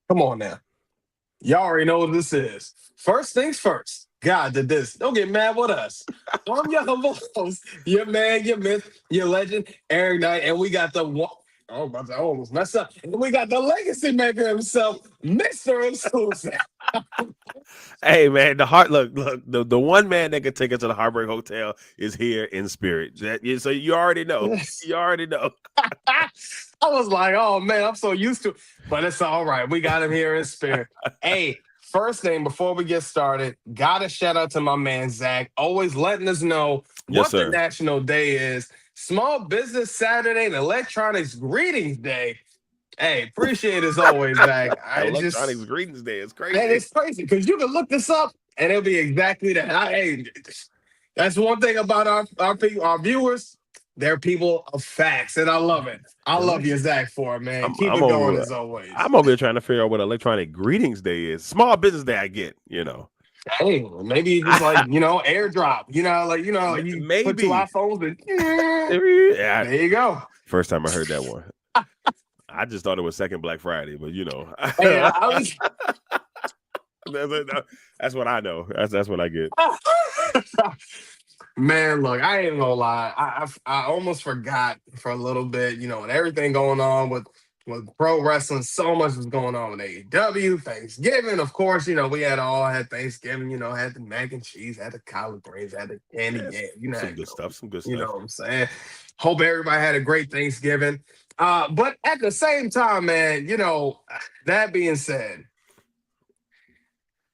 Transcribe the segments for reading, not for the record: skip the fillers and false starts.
Come on now. Y'all already know what this is. First things first. God did this. Don't get mad with us. I'm your host, your man, your myth, your legend, Eric Knight, and we got the one. Oh, I almost messed up. And we got the legacy maker himself, Mr. Exclusive. Hey man, the heart look the one man that can take us to the Heartbreak Hotel is here in spirit. So you already know. You already know. I was like, oh man, I'm so used to it. But it's all right. We got him here in spirit. Hey, first thing before we get started, gotta shout out to my man Zach, always letting us know Yes, what the sir. national day is. Small Business Saturday and Electronics Greetings Day. Hey, appreciate it as always, Zach. I Electronics just Greetings Day. It's man, crazy. it's crazy because you can look this up and it'll be exactly that. Hey, that's one thing about our people, our viewers. They're people of facts, and I love it. I love you, Zach, for it, man. Keep I'm it going over as always. I'm over here trying to figure out what Electronic Greetings Day is. Small Business Day, I get. Hey, maybe just like airdrop. Like you put two Maybe. iPhones and Yeah. there you go. First time I heard that one. I just thought it was second Black Friday, but Hey, I was. that's what I know. That's what I get. Man, look, I ain't gonna lie. I almost forgot for a little bit, and everything going on with pro wrestling. So much was going on with AEW, Thanksgiving. Of course, we had Thanksgiving, had the mac and cheese, had the collard greens, had the candy. Yeah, Yeah, you know how some it good stuff. goes. Some good You know stuff. what I'm saying? Hope everybody had a great Thanksgiving. But at the same time, man, that being said,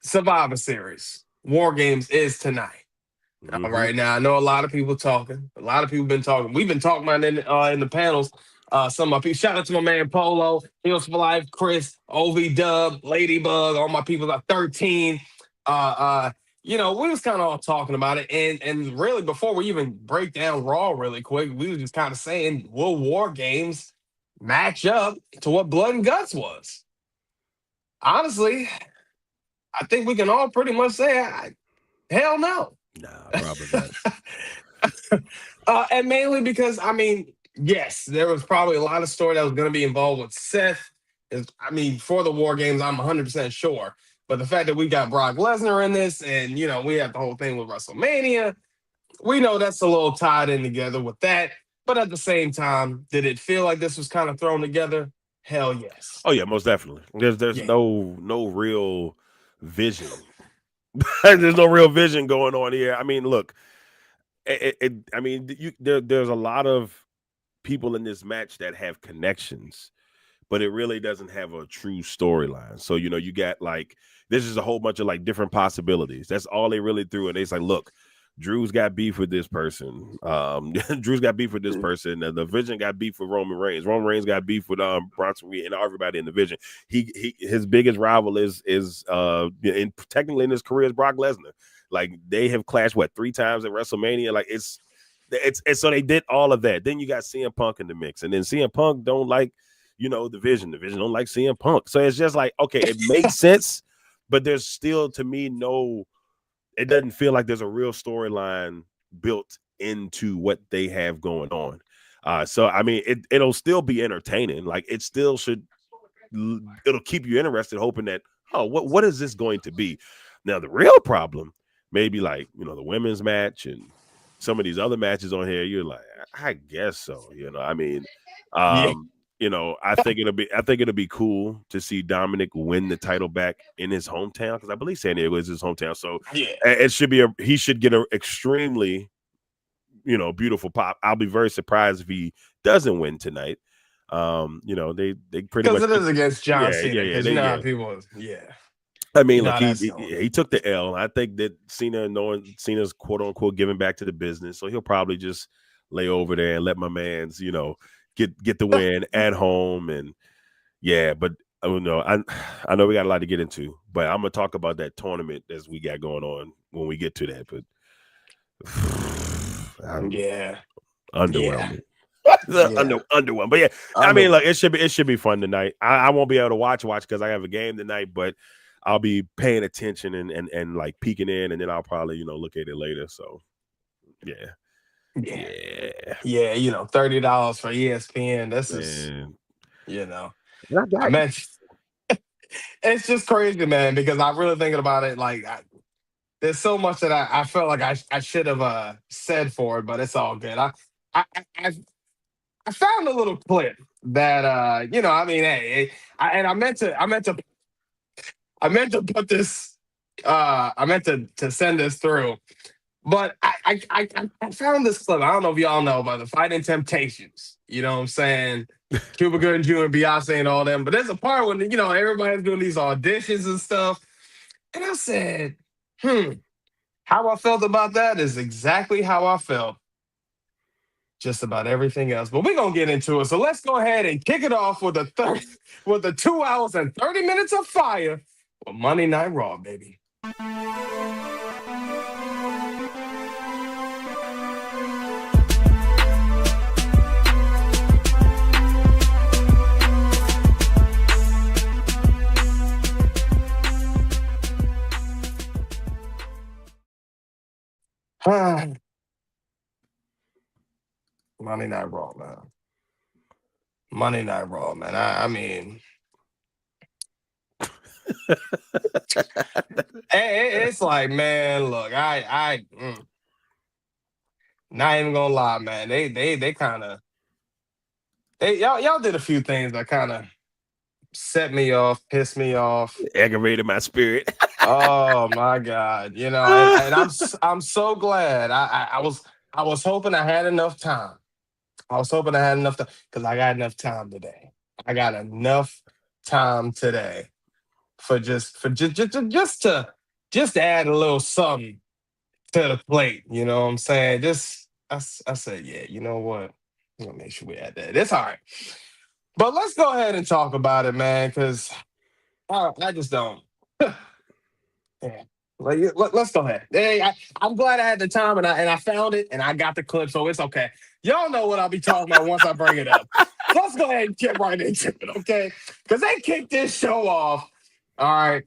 Survivor Series, War Games is tonight. Hmm. Right now. I know a lot of people talking. A lot of people been talking. We've been talking about it in the panels. Some of my people. Shout out to my man Polo, Heels for Life, Chris, OV Dub, Ladybug, all my people are 13. Uh, uh, we was kind of all talking about it. And really before we even break down Raw really quick, we were just kind of saying, will War Games match up to what Blood and Guts was? Honestly, I think we can all pretty much say, hell no. Nah, probably not. And mainly because yes, there was probably a lot of story that was going to be involved with Seth. For the War Games, I'm 100% sure. But the fact that we got Brock Lesnar in this, and we have the whole thing with WrestleMania, we know that's a little tied in together with that. But at the same time, did it feel like this was kind of thrown together? Hell yes. Oh yeah, most definitely. There's Yeah. no real vision. There's no real vision going on here. I mean, look, there's a lot of people in this match that have connections, but it really doesn't have a true storyline. So you got like this is a whole bunch of like different possibilities. That's all they really threw, and it's like, look, Drew's got beef with this person. Drew's got beef with this person. The Vision got beef with Roman Reigns. Roman Reigns got beef with Bronson Reed and everybody in the Vision. His biggest rival technically in his career is Brock Lesnar. Like they have clashed 3 times at WrestleMania. Like it's so they did all of that. Then you got CM Punk in the mix, and then CM Punk don't like the Vision. The Vision don't like CM Punk. So it's just like, okay, it makes sense, but there's still to me it doesn't feel like there's a real storyline built into what they have going on. So I mean, it'll still be entertaining. Like it still it'll keep you interested, hoping that what is this going to be? Now the real problem, maybe like the women's match and some of these other matches on here. You're like, I guess so. I mean, Yeah. um, I think it'll be cool to see Dominic win the title back in his hometown because I believe San Diego is his hometown. So Yeah. it should be he should get an extremely beautiful pop. I'll be very surprised if he doesn't win tonight. They pretty Because much it is against John Cena. yeah Because you know how people, yeah. I mean, You know look, how he, that's he going. he took the L. I think that Cena, knowing Cena's quote unquote giving back to the business, so he'll probably just lay over there and let my man's get the win at home. And yeah, but I know we got a lot to get into, but I'm gonna talk about that tournament as we got going on when we get to that. But I'm Yeah. Yeah. underwhelming. Yeah. Underwhelming. But yeah, I mean, Under look, it should be fun tonight. I won't be able to watch because I have a game tonight, but I'll be paying attention and like peeking in, and then I'll probably look at it later. So yeah, yeah. yeah, Yeah, $30 for ESPN. This is, man. you know. And I I got mentioned it's just crazy, man, because I'm really thinking about it. Like, there's so much that I felt like I should have said for it, but it's all good. I, I I found a little clip that I mean, hey, and I meant to put this I meant to send this through, but I found this clip. I don't know if y'all know about the Fighting Temptations. You know what I'm saying? Cuba Gooding Jr., Beyonce, and all them. But there's a part when everybody's doing these auditions and stuff, and I said, how I felt about that is exactly how I felt just about everything else. But we're gonna get into it. So let's go ahead and kick it off with the 2 hours and 30 minutes of fire with Monday Night Raw, baby. Monday Night Raw, man. Monday Night Raw, man. I mean, it's like, man, look, not even gonna lie, man. They kind of y'all did a few things that kind of set me off, pissed me off, aggravated my spirit. Oh my God, and I'm so glad. I was hoping I had enough time. I was hoping I had enough time because I got enough time today. I got enough time today for just to add a little something to the plate. You know what I'm saying? I said, yeah, you know what? I'm gonna make sure we add that. It's all right. But let's go ahead and talk about it, man, because I just don't. Yeah. Let's go ahead. Hey, I'm glad I had the time and I found it and I got the clip, so it's okay. Y'all know what I'll be talking about once I bring it up. Let's go ahead and get right into it, okay? Because they kicked this show off. All right.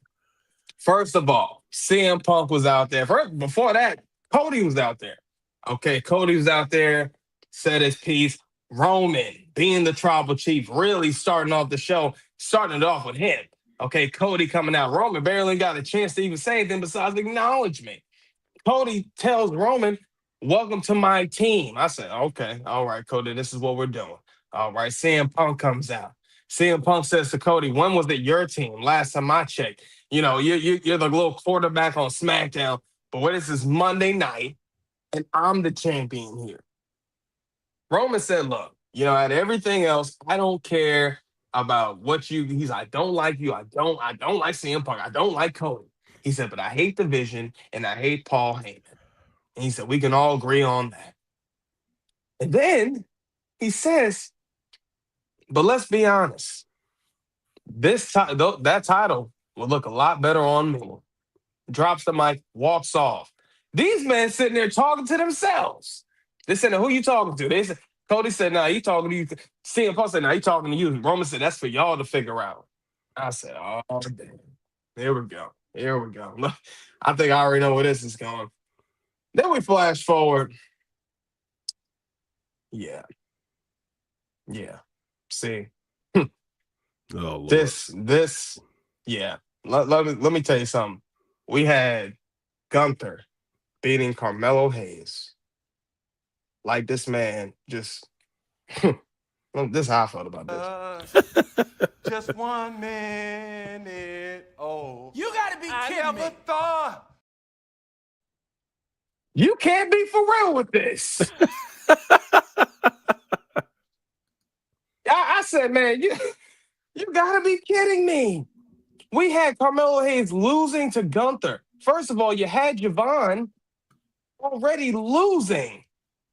First of all, CM Punk was out there. Before that, Cody was out there. Okay, Cody was out there, said his piece. Roman, being the tribal chief, really starting off the show, starting it off with him. Okay, Cody coming out. Roman barely got a chance to even say anything besides acknowledgement. Cody tells Roman, welcome to my team. I said, okay, all right, Cody, this is what we're doing. All right, CM Punk comes out. CM Punk says to Cody, when was it your team? Last time I checked. You're the little quarterback on SmackDown, but this is Monday night, and I'm the champion here. Roman said, look, out of everything else, I don't care about he's like, I don't like you. I don't like CM Punk. I don't like Cody. He said, but I hate the Vision and I hate Paul Heyman. And he said, we can all agree on that. And then he says, but let's be honest. That title would look a lot better on me. Drops the mic, walks off. These men sitting there talking to themselves. They said, who you talking to? They said, Cody said, nah, he talking to you. CM Punk said, nah, he talking to you. Roman said, that's for y'all to figure out. I said, oh, damn. Here we go. Look, I think I already know where this is going. Then we flash forward. Yeah. See. Oh, Lord. This, yeah. Let me tell you something. We had Gunther beating Carmelo Hayes. Like this man just this is how I felt about this. Just 1 minute. Oh, you gotta be kidding me. Thought. You can't be for real with this. I said, man, you gotta be kidding me. We had Carmelo Hayes losing to Gunther. First of all, you had Javon already losing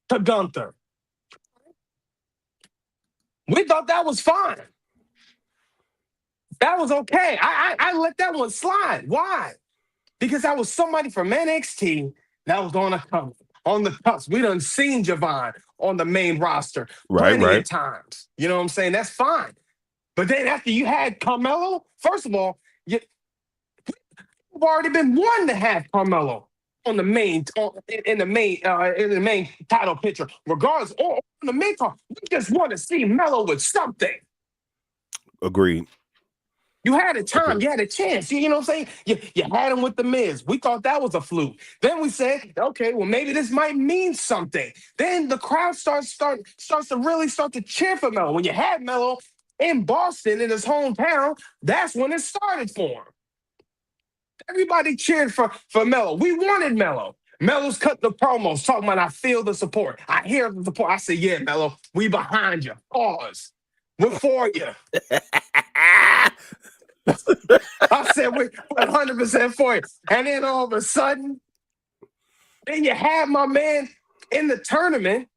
to Gunther. We thought that was fine. That was okay. I let that one slide. Why? Because that was somebody from NXT that was going to come on the cusp. We done seen Javon on the main roster plenty of times. You know what I'm saying? That's fine. But then after you had Carmelo, first of all, you've already been one to have Carmelo on the main in the main title picture. Regardless, on the main card, we just want to see Melo with something. Agreed. You had a time, Okay. you had a chance. You know what I'm saying? You had him with the Miz. We thought that was a fluke. Then we said, okay, well, maybe this might mean something. Then the crowd starts to really start to cheer for Melo. When you had Melo in Boston, in his hometown, that's when it started for him. Everybody cheered for Melo. We wanted Melo. Melo's cut the promos, talking about, I feel the support. I hear the support. I say, yeah, Melo, we behind you. Pause. We're for you. I said, we're 100% for you. And then all of a sudden, then you have my man in the tournament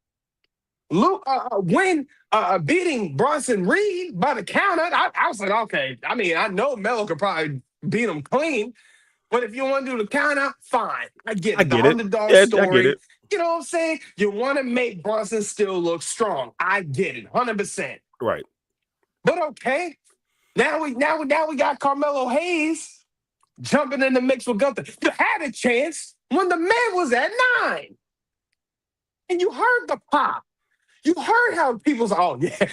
beating Bronson Reed by the count. I was like, okay. I mean, I know Melo could probably beat him clean, but if you want to do the count out, fine. I get it. The underdog story. I get it. You know what I'm saying? You want to make Bronson still look strong. I get it, 100%. Right. But okay. Now we got Carmelo Hayes jumping in the mix with Gunther. You had a chance when the man was at 9. And you heard the pop. You heard how people's, oh, yeah,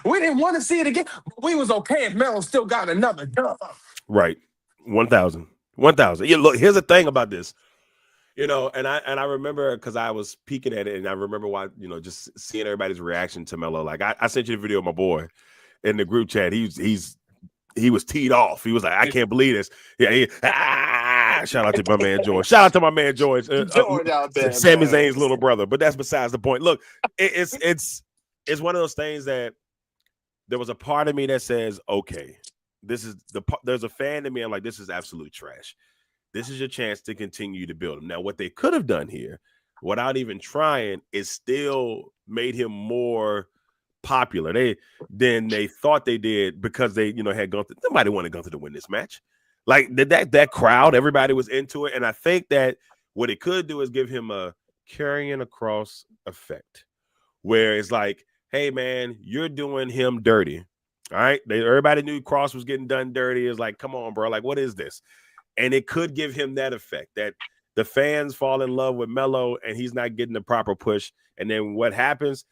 we didn't want to see it again, but we was okay if Melo still got another dub. Right. 1,000. Yeah, look, here's the thing about this. You know, and I remember because I was peeking at it, and I remember why, you know, just seeing everybody's reaction to Melo. Like I sent you the video of my boy in the group chat. He was teed off. He was like, I can't believe this. Yeah, shout out to my man George. Shout out to my man George. George out there, Sami man. Zayn's little brother. But that's besides the point. Look, it's one of those things that there was a part of me that says, okay, there's a fan in me. I'm like, this is absolute trash. This is your chance to continue to build him. Now, what they could have done here, without even trying, is still made him more popular than they thought they did, because they, you know, had Gunther. Nobody wanted Gunther to win this match. Like that crowd, everybody was into it. And I think that what it could do is give him a carrying across effect, where it's like, hey man, you're doing him dirty. All right. Everybody knew Cross was getting done dirty. It's like, come on, bro. Like, what is this? And it could give him that effect, that the fans fall in love with Melo and he's not getting the proper push. And then what happens?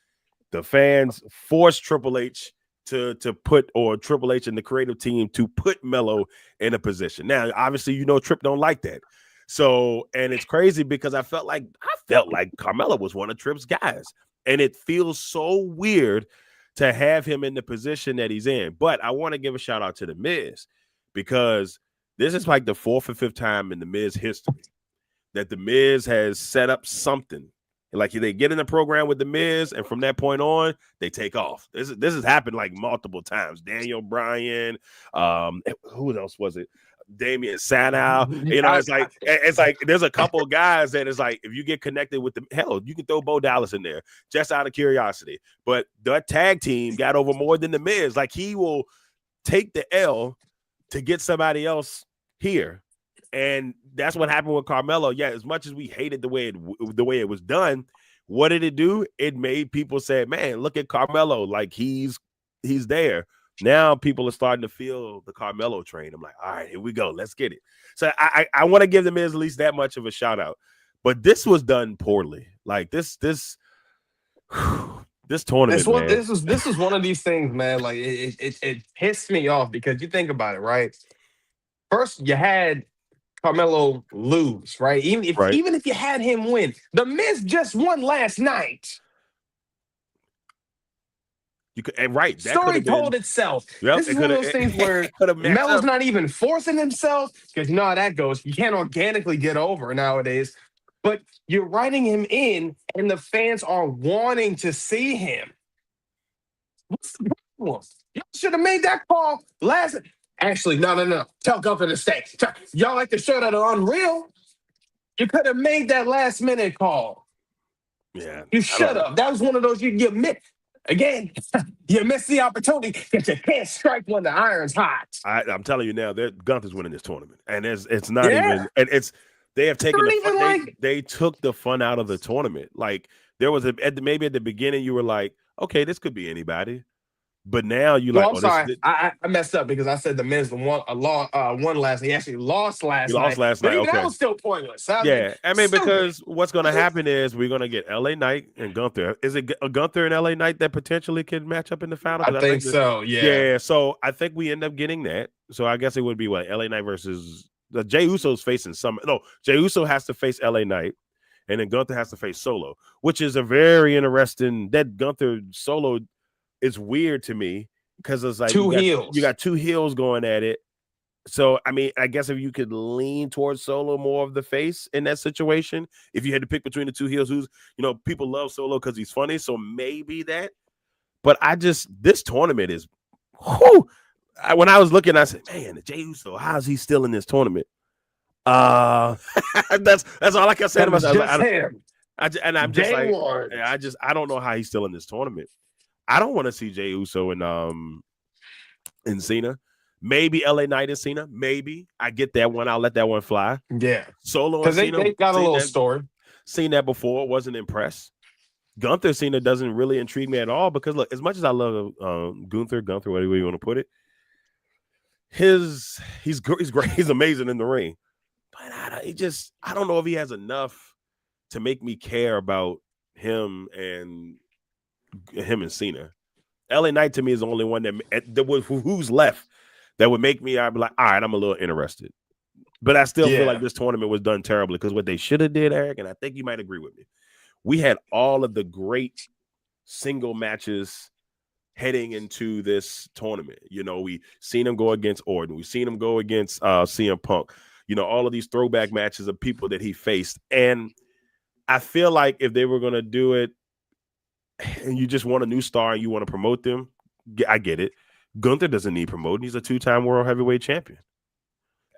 The fans force Triple H to put, or Triple H and the creative team to put Melo in a position. Now, obviously, you know, Tripp don't like that. So, and it's crazy because I felt like Carmelo was one of Tripp's guys. And it feels so weird to have him in the position that he's in. But I want to give a shout out to The Miz, because this is like the 4th or 5th time in The Miz history that The Miz has set up something. Like they get in the program with The Miz, and from that point on, they take off. This has happened like multiple times. Daniel Bryan, who else was it? Damian Sandow. You know, it's like there's a couple of guys that is like, if you get connected with them, hell, you can throw Bo Dallas in there just out of curiosity. But that tag team got over more than The Miz. Like, he will take the L to get somebody else here. And that's what happened with Carmelo. Yeah, as much as we hated the way it was done, what did it do? It made people say, man, look at Carmelo. Like, he's there. Now people are starting to feel the Carmelo train. I'm like, all right, here we go. Let's get it. So I want to give The Miz at least that much of a shout out. But this was done poorly. Like this tournament, This is one of these things, man. Like it pissed me off, because you think about it, right? First, you had Carmelo lose, right? Even if you had him win, The Miz just won last night. That story told itself. Yep, this is one of those things where Melo's not even forcing himself, because you know how that goes. You can't organically get over nowadays. But you're writing him in, and the fans are wanting to see him. What's the problem? You should have made that call last. Actually, no. Tell Gunther to stay. Y'all like the show that are unreal. You could have made that last minute call. Yeah, you should have. That was one of those you missed. Again, you missed the opportunity, because you can't strike when the iron's hot. I'm telling you now, Gunther's winning this tournament, and it's not even. And it's they have taken the fun, they took the fun out of the tournament. Like, there was maybe at the beginning you were like, okay, this could be anybody. But now you No, like, I'm oh, sorry. I messed up because I said the Miz won last. He actually lost last he lost night. last But night. even that Okay. was still pointless. I mean, Yeah, I mean, stupid. because what's going to happen is we're going to get LA Knight and Gunther. Is it a Gunther and LA Knight that potentially could match up in the final? I think so. Yeah, so I think we end up getting that. So I guess it would be what, LA Knight versus the Jey Uso's facing some. No, Jey Uso has to face LA Knight, and then Gunther has to face Solo, which is a very interesting. That Gunther Solo is weird to me because it's like Two you heels. got two heels going at it. So, I mean, I guess if you could lean towards Solo more of the face in that situation, if you had to pick between the two heels, people love Solo because he's funny. So maybe that. But this tournament is, when I was looking, I said, man, Jey Uso, how is he still in this tournament? That's all I can say to myself. Just him. I'm just Day like, one. I don't know how he's still in this tournament. I don't want to see Jey Uso in Cena. Maybe LA Knight and Cena. Maybe I get that one. I'll let that one fly. Yeah, Solo because and Cena. they got a little story. Seen that before. Wasn't impressed. Gunther Cena doesn't really intrigue me at all because look, as much as I love Gunther, whatever you want to put it, he's great. He's amazing in the ring, but I don't know if he has enough to make me care about him and Cena. LA Knight to me is the only one who's left that would make me. I'd be like, all right, I'm a little interested. But I still feel like this tournament was done terribly because what they should have did, Eric, and I think you might agree with me. We had all of the great single matches heading into this tournament. We seen him go against Orton. We've seen him go against CM Punk. All of these throwback matches of people that he faced. And I feel like if they were going to do it and you just want a new star and you want to promote them, I get it. Gunther doesn't need promoting. He's a 2-time world heavyweight champion.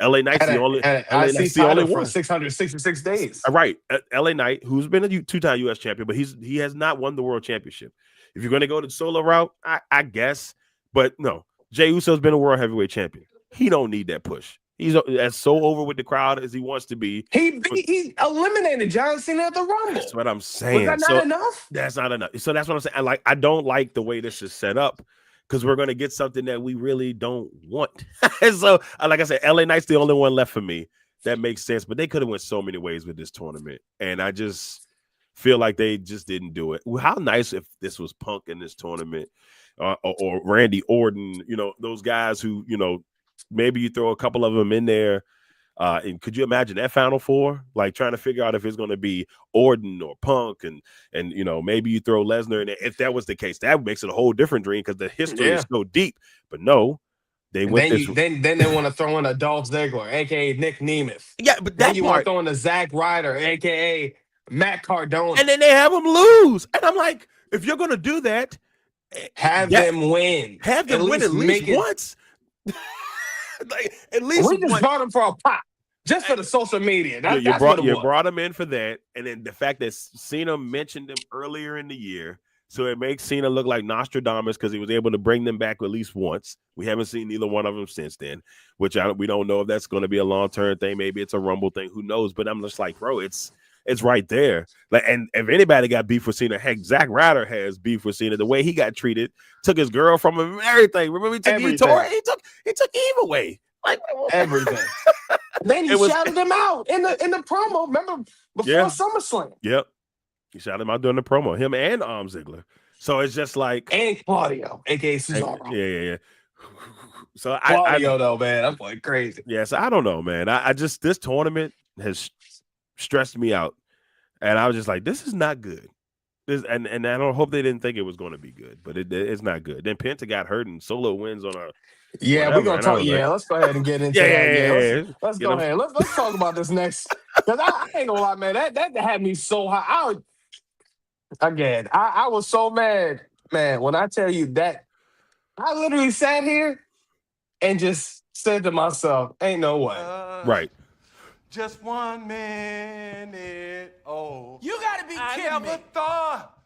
LA Knight's the only. LA Knight's the only one. 666 days. Right. LA Knight, who's been a 2-time U.S. champion, but he has not won the world championship. If you're going to go the solo route, I guess. But no, Jey Uso's been a world heavyweight champion. He don't need that push. He's as so over with the crowd as he wants to be. He eliminated John Cena at the Rumble. That's what I'm saying. Was that not enough? That's not enough. So that's what I'm saying. I don't like the way this is set up because we're going to get something that we really don't want. So, like I said, LA Knight's the only one left for me. That makes sense. But they could have went so many ways with this tournament. And I just feel like they just didn't do it. Well, how nice if this was Punk in this tournament or Randy Orton, those guys who, maybe you throw a couple of them in there. And could you imagine that Final Four? Like trying to figure out if it's going to be Orton or Punk and maybe you throw Lesnar in there. If that was the case, that makes it a whole different dream because the history is so deep. But no, they went then they want to throw in a Dolph Ziggler, aka Nick Nemeth. Yeah, but then you want to throw in a Zack Ryder, aka Matt Cardona. And then they have them lose. And I'm like, if you're going to do that, them win. Have them win at least once. Like at least we just brought him for a pop, just for the social media. You brought him in for that, and then the fact that Cena mentioned him earlier in the year, so it makes Cena look like Nostradamus because he was able to bring them back at least once. We haven't seen neither one of them since then, which we don't know if that's going to be a long-term thing. Maybe it's a Rumble thing. Who knows? But I'm just like, bro, it's right there. Like, and if anybody got beef with Cena, heck, Zack Ryder has beef with Cena. The way he got treated, took his girl from him, and everything. Remember, he took Eve away, like everything. Then he shouted him out in the promo. Remember before SummerSlam? Yep, he shouted him out during the promo. Him and Ziggler. So it's just like and Claudio, aka Cesaro. Yeah. So Claudio, though, man, I'm going crazy. Yeah, so I don't know, man. I just this tournament has stressed me out, and I was just like, this is not good. And I don't hope they didn't think it was going to be good, but it's not good. Then Penta got hurt and Solo wins on a we're gonna talk. Yeah, let's go ahead and get into that. Let's go ahead. Let's talk about this next because I ain't gonna lie, man. That had me so high. I was so mad, man. When I tell you that, I literally sat here and just said to myself, "Ain't no way." Right. Just 1 minute. Oh, you gotta be kidding I never thought.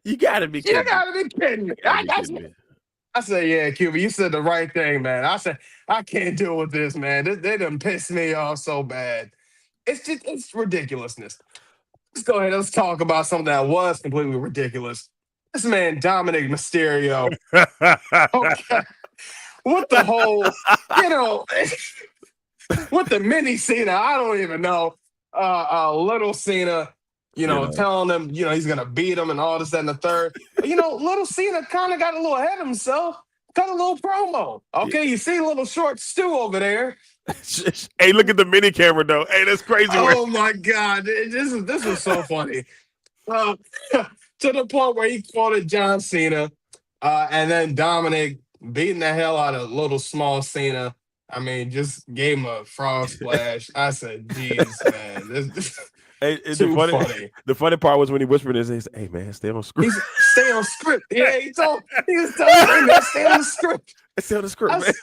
You gotta be kidding. You gotta be kidding me. I said, yeah, Cuba, you said the right thing, man. I said, I can't deal with this, man. They done pissed me off so bad. It's ridiculousness. let's go ahead. Let's talk about something that was completely ridiculous. This man, Dominic Mysterio. Okay. What the whole, you know, what the mini Cena, I don't even know. Little Cena, telling him, he's gonna beat him and all this, that, and the third. Little Cena kind of got a little ahead of himself, cut a little promo. Okay, you see little short Stu over there. Hey, look at the mini camera though. Hey, that's crazy. Oh my God, this was so funny. To the point where he quoted John Cena, and then Dominic beating the hell out of little small Cena. I mean, just gave him a frog splash. I said, "Geez, man, this Hey, too funny." The funny part was when he whispered this. He said, "Hey, man, stay on script. Stay on script." Yeah, he was telling him, "Hey, man, stay on the script. Stay on the script, man."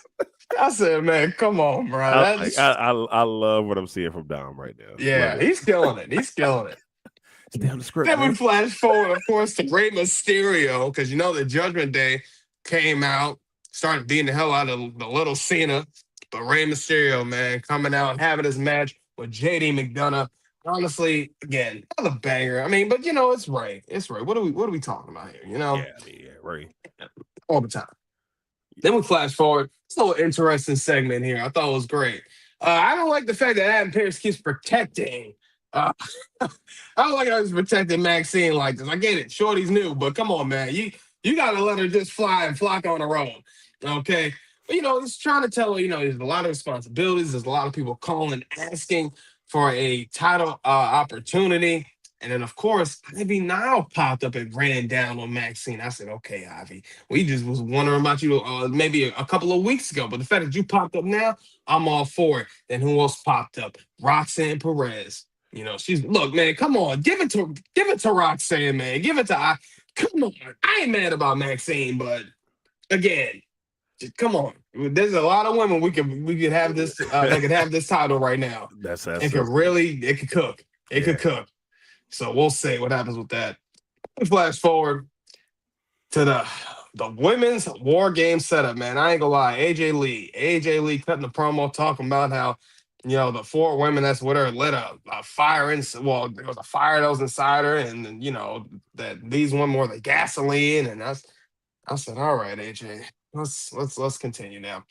I said, "Man, come on, bro." I love what I'm seeing from Dom right now. Yeah, he's killing it. He's killing it. Stay on the script. Then we flash forward, of course, to Rey Mysterio, because the Judgment Day came out, started beating the hell out of the little Cena. But Rey Mysterio, man, coming out and having his match with JD McDonough. Honestly, again, another banger. I mean, but it's Rey. It's Rey. What are we talking about here? Yeah, Rey. All the time. Then we flash forward. It's a little interesting segment here. I thought it was great. I don't like the fact that Adam Pearce keeps protecting. I don't like how he's protecting Maxine like this. I get it. Shorty's new, but come on, man. You got to let her just fly and flock on her own. Okay? But, he's trying to tell her, there's a lot of responsibilities. There's a lot of people calling, asking for a title opportunity. And then, of course, Ivy now popped up and ran down on Maxine. I said, okay, Ivy, we just was wondering about you maybe a couple of weeks ago. But the fact that you popped up now, I'm all for it. Then who else popped up? Roxanne Perez. Look, man, come on. Give it to Roxanne, man. Give it to come on. I ain't mad about Maxine, but again, come on. There's a lot of women we could have this. They could have this title right now. It could cook. It could cook. So we'll see what happens with that. Flash forward to the women's war game setup, man. I ain't gonna lie. AJ Lee cutting the promo talking about how the four women that's with her lit a fire there was a fire that was inside her, and that these women were the gasoline, and I said, all right, AJ. Let's continue now.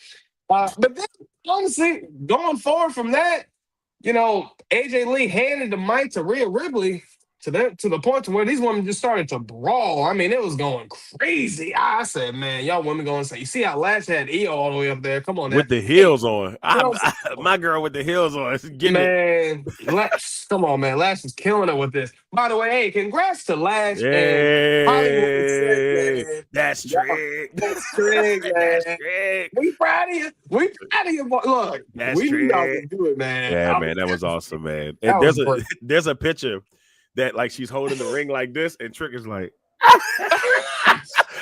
But then, honestly, going forward from that, AJ Lee handed the mic to Rhea Ripley to the point to where these women just started to brawl. I mean, it was going crazy. I said, man, y'all women going to say, you see how Lash had Io all the way up there? Come on, with the heels on. My girl with the heels on. Man, Lash, come on, man. Lash is killing it with this. By the way, hey, congrats to Lash and Hollywood. Man. That's trick. That's trick, man. That's trick. We proud of you. We proud of you. Look, that's we trick. y'all can do it, man. Yeah, man, that was awesome, man. And there's a picture that like she's holding the ring like this, and Trick is like,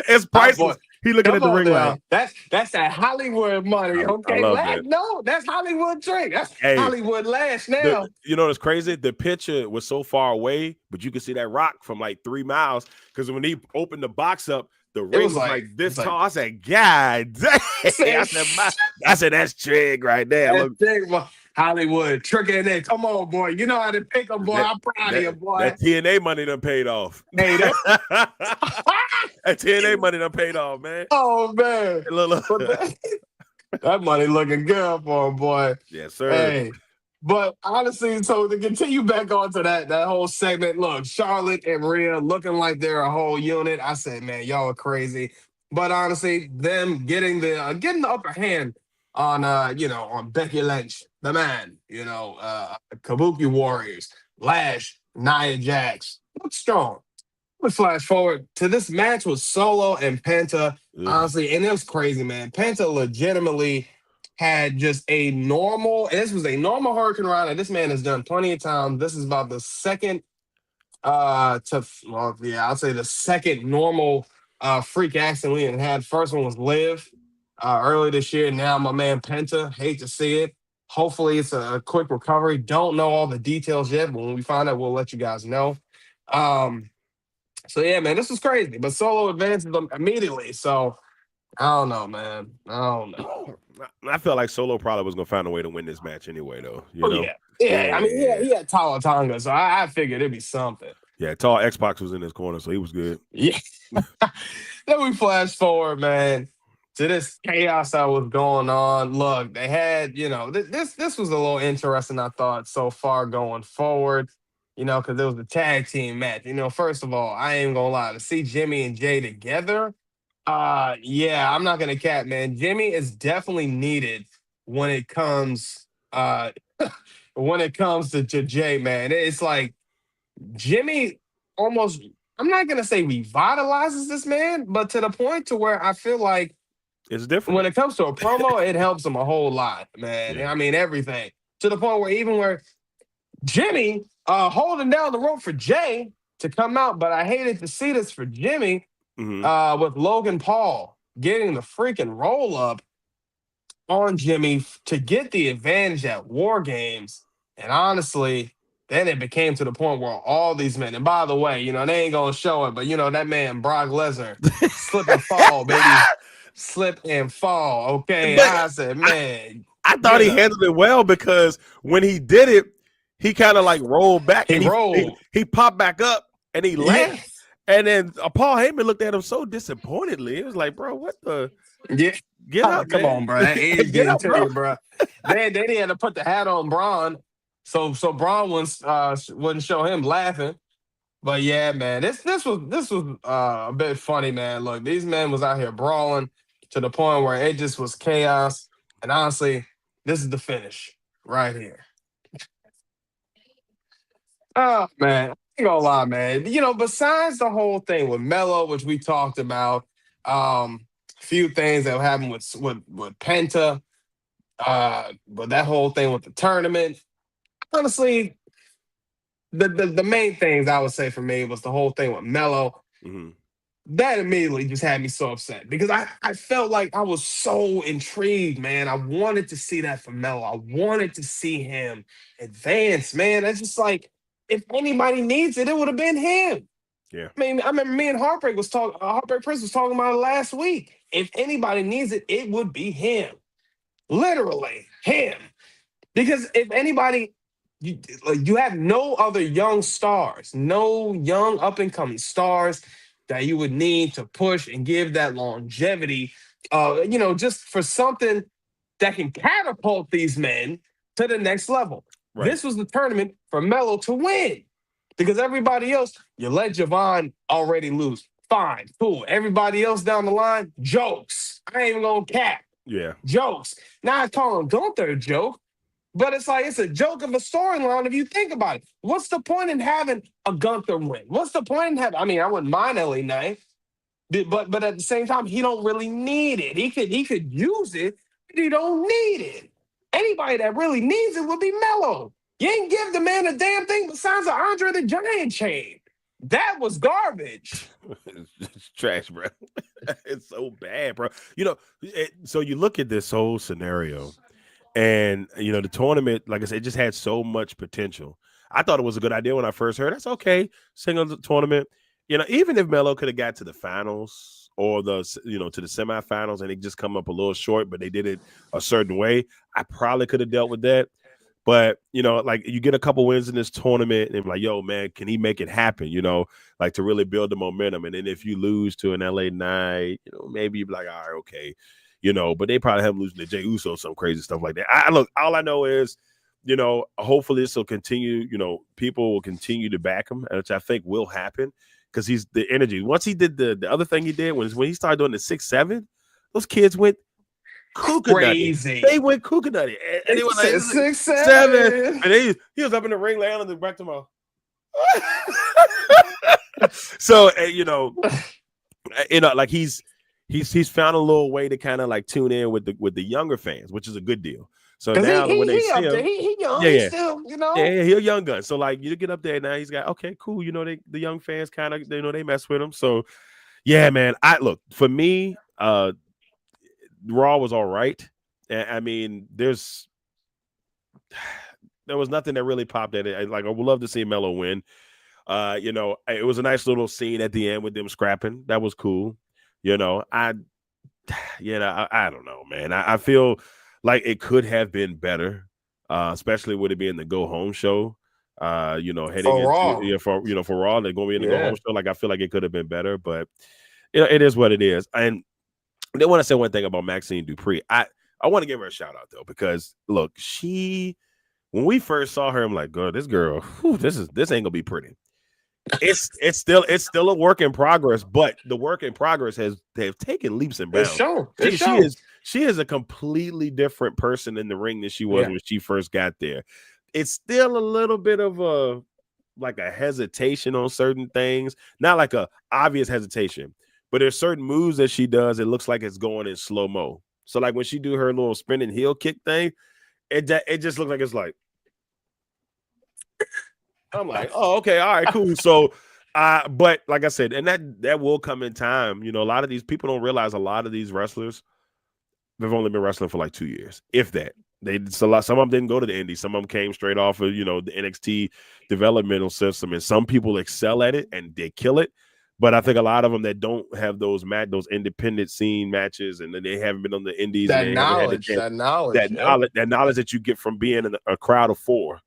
it's priceless. He looking at the ring like that's that Hollywood money. Okay, no, that's Hollywood Trick. That's Hollywood Lash now. What's crazy? The picture was so far away, but you could see that rock from like 3 miles. Because when he opened the box up, the ring was like this tall. I said, God dang. I said, that's Trick right there. Hollywood Trick in there. Come on, boy. You know how to pick them, boy. I'm proud of you, boy. That TNA money done paid off. Hey, that TNA money done paid off, man. Oh, man. That money looking good for him, boy. Yes, sir. Hey, but honestly, so to continue back on to that whole segment, look, Charlotte and Rhea looking like they're a whole unit. I said, man, y'all are crazy. But honestly, them getting the upper hand on Becky Lynch, the man, Kabuki Warriors, Lash, Nia Jax, look strong. We flash forward to this match with Solo and Penta, honestly, and it was crazy, man. Penta legitimately had just a normal, and this was a normal Hurricane Rana. This man has done plenty of times. This is about the second, I'll say the second normal freak accident we had. First one was Liv early this year. Now my man Penta, hate to see it. Hopefully it's a quick recovery. Don't know all the details yet, but when we find out, we'll let you guys know. So yeah, man, this is crazy. But Solo advances them immediately. So I don't know, man. I don't know. I felt like Solo probably was gonna find a way to win this match anyway, though. You know? Yeah. Yeah, I mean, he had Tonga Tonga, so I figured it'd be something. Yeah, tall Xbox was in his corner, so he was good. Yeah. Then we flash forward, man, to this chaos that was going on. Look, they had, this was a little interesting, I thought, so far going forward, because it was a tag team match. First of all, I ain't gonna lie, to see Jimmy and Jay together, yeah, I'm not gonna cap, man. Jimmy is definitely needed when it comes to Jay, man. It's like Jimmy almost, I'm not gonna say revitalizes this man, but to the point to where I feel like It's different. when it comes to a promo, it helps him a whole lot, man. Yeah. I mean, everything. To the point where Jimmy holding down the rope for Jay to come out, but I hated to see this for Jimmy with Logan Paul getting the freaking roll up on Jimmy to get the advantage at War Games. And honestly, then it became to the point where all these men, and by the way, they ain't gonna show it, but that man Brock Lesnar slip and fall, baby. Slip and fall. Okay. But I said, man. I thought he handled it well, because when he did it, he kind of like rolled back. He rolled. He popped back up and he laughed. Yeah. And then Paul Heyman looked at him so disappointedly. It was like, bro, what the? Yeah. Get up, come man. on, bro. That age Get getting up, to bro. you, bro. They had to put the hat on Braun, so Braun wouldn't show him laughing. But yeah, man, this was a bit funny, man. Look, these men was out here brawling to the point where it just was chaos. And honestly, this is the finish right here. Oh man, I ain't gonna lie, man. Besides the whole thing with Melo, which we talked about, few things that happened with Penta, but that whole thing with the tournament. Honestly, the main things I would say for me was the whole thing with Melo. Mm-hmm. That immediately just had me so upset because I felt like I was so intrigued, man. I wanted to see that from Melo. I wanted to see him advance, man. It's just like, if anybody needs it, it would have been him. Yeah. I mean, I remember me and Heartbreak Prince was talking about it last week. If anybody needs it, it would be him. Literally, him. Because if anybody, you have no other young stars, no young up-and-coming stars that you would need to push and give that longevity, just for something that can catapult these men to the next level. Right. This was the tournament for Melo to win. Because everybody else, you let Javon already lose. Fine, cool. Everybody else down the line, jokes. I ain't even gonna cap. Yeah. Jokes. Now I call him Gunther a joke, but it's like it's a joke of a storyline if you think about it. What's the point in having a Gunther win? What's the point in having? I mean, I wouldn't mind LA Knight, but at the same time, he don't really need it. He could use it, but he don't need it. Anybody that really needs it would be Melo. You ain't give the man a damn thing besides an Andre the Giant chain. That was garbage. It's trash, bro. It's so bad, bro. So you look at this whole scenario, and the tournament, like I said, it just had so much potential. I thought it was a good idea when I first heard. That's okay, single tournament. Even if Melo could have got to the finals or to the semifinals, and it just come up a little short, but they did it a certain way, I probably could have dealt with that. But, like you get a couple wins in this tournament and like, yo, man, can he make it happen? Like to really build the momentum. And then if you lose to an LA Knight, maybe you'd be like, all right, okay. But they probably have losing to Jey Uso, some crazy stuff like that. Look, all I know is, hopefully this will continue. People will continue to back him, which I think will happen because he's the energy. Once he did the other thing he did when he started doing the 6-7, those kids went crazy. They went kookanutty. And they were like 6-7. And he was up in the ring laying on the back to my. So like he's found a little way to kind of like tune in with the younger fans, which is a good deal. So now when they see him, he young, yeah, still, yeah, he's a young gun. So like you get up there now, he's got okay, cool. The young fans kind of they mess with him. So yeah, man. For me, Raw was all right. I mean, there was nothing that really popped at it. I would love to see Melo win. It was a nice little scene at the end with them scrapping. That was cool. I don't know, man. I feel like it could have been better. especially with it being the go home show. Heading For into Raw. for Raw, they're going to be in the go Yeah. home show. Like I feel like it could have been better, but it is what it is. And they want to say one thing about Maxine Dupree. I want to give her a shout out though, because look, when we first saw her, I'm like, girl, this ain't gonna be pretty. It's still a work in progress, but the work in progress they've taken leaps and bounds. She is a completely different person in the ring than she was when she first got there. It's still a little bit of a hesitation on certain things, not like a obvious hesitation, but there's certain moves that she does. It looks like it's going in slow mo. So like when she do her little spinning heel kick thing, it just looks like it's like. I'm like, oh, okay, all right, cool. So, but like I said, and that will come in time. A lot of these people don't realize a lot of these wrestlers, they've only been wrestling for like 2 years, if that. Some of them didn't go to the indies. Some of them came straight off of the NXT developmental system, and some people excel at it and they kill it. But I think a lot of them that don't have those independent scene matches, and then they haven't been on the indies, That and knowledge that you get from being in a crowd of 4.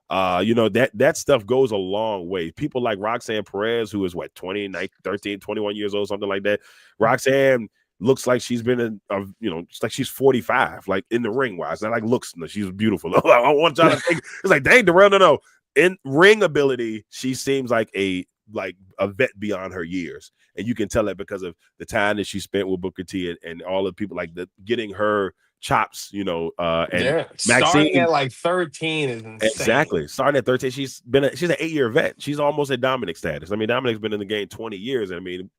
That stuff goes a long way. People like Roxanne Perez, who is 13, 21 years old, something like that. Roxanne looks like she's been it's like she's 45, like in the ring wise. Not like looks, no, she's beautiful. I want y'all to think it's like, dang, Darrell, no. In ring ability, she seems like a vet beyond her years, and you can tell that because of the time that she spent with Booker T and all the people getting her chops, and Maxine, starting at like 13 is insane. Exactly. Starting at 13, she's an 8-year vet. She's almost at Dominic status. I mean, Dominic's been in the game 20 years. I mean,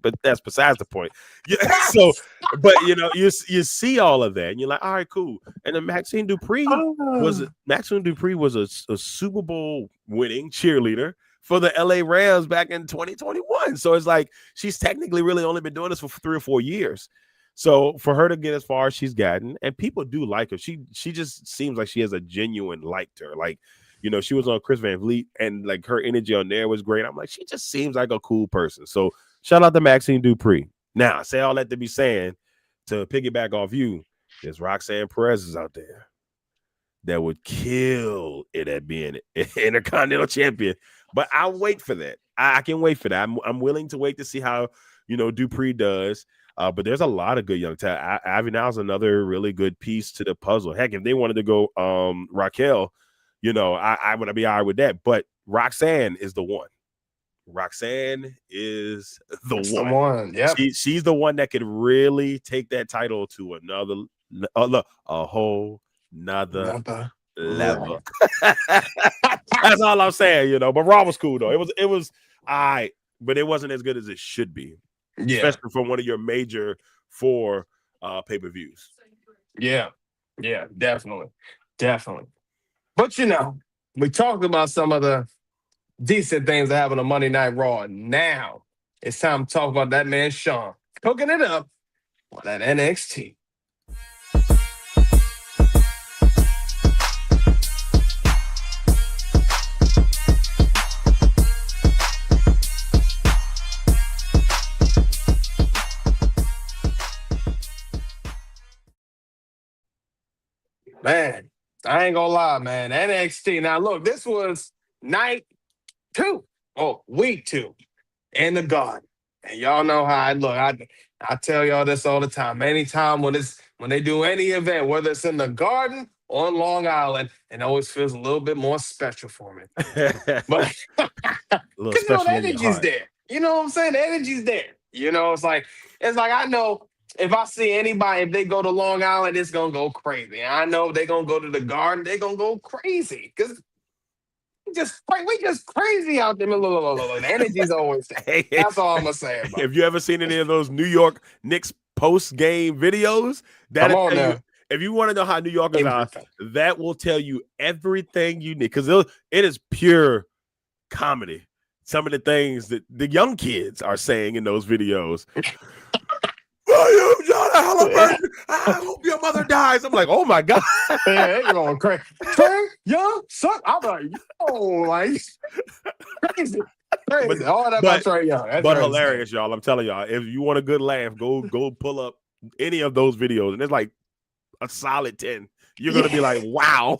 but that's besides the point. Yeah. So, but you see all of that, and you're like, all right, cool. And then Maxine Dupree was a Super Bowl winning cheerleader for the LA Rams back in 2021. So it's like she's technically really only been doing this for 3 or 4 years. So for her to get as far as she's gotten, and people do like her, she just seems like she has a genuine like to her. Like, she was on Chris Van Vliet, and like her energy on there was great. I'm like, she just seems like a cool person. So shout out to Maxine Dupree. Now, I say all that to be saying, to piggyback off you, there's Roxanne Perez is out there that would kill it at being an Intercontinental Champion. But I'll wait for that. I can wait for that. I'm willing to wait to see how Dupree does. But there's a lot of good young talent. Ivy now is another really good piece to the puzzle. Heck, if they wanted to go Raquel, I would be all right with that. But Roxanne is the one. Roxanne is the one. Yeah, she's the one that could really take that title to a whole nother level. That's all I'm saying, But Raw was cool though. It was all right, but it wasn't as good as it should be. Yeah. Especially from one of your major 4 pay-per-views. Yeah, definitely. But we talked about some of the decent things that happen on Monday Night Raw. Now it's time to talk about that man Sean cooking it up on that NXT. Man, I ain't gonna lie, man. NXT. Now, look, this was week 2 in the Garden. And y'all know how I look. I tell y'all this all the time. Anytime when they do any event, whether it's in the Garden or on Long Island, it always feels a little bit more special for me. But because the energy's there. You know what I'm saying? The energy's there. It's like I know. If I see anybody, if they go to Long Island, it's going to go crazy. And I know if they're going to go to the Garden, they're going to go crazy. Because we just crazy out there. Look. The energy's always there. That's all I'm going to say about it. Have you ever seen any of those New York Knicks post-game videos? If you want to know how New Yorkers are, that will tell you everything you need. Because it is pure comedy. Some of the things that the young kids are saying in those videos. I hope your mother dies. I'm like, oh my God. Yeah, they're going crazy. Trey, young son. I'm like, crazy. All that about Trey Young. That's but crazy. Hilarious, y'all. I'm telling y'all, if you want a good laugh, go pull up any of those videos. And it's like a solid 10 you're gonna be like, wow.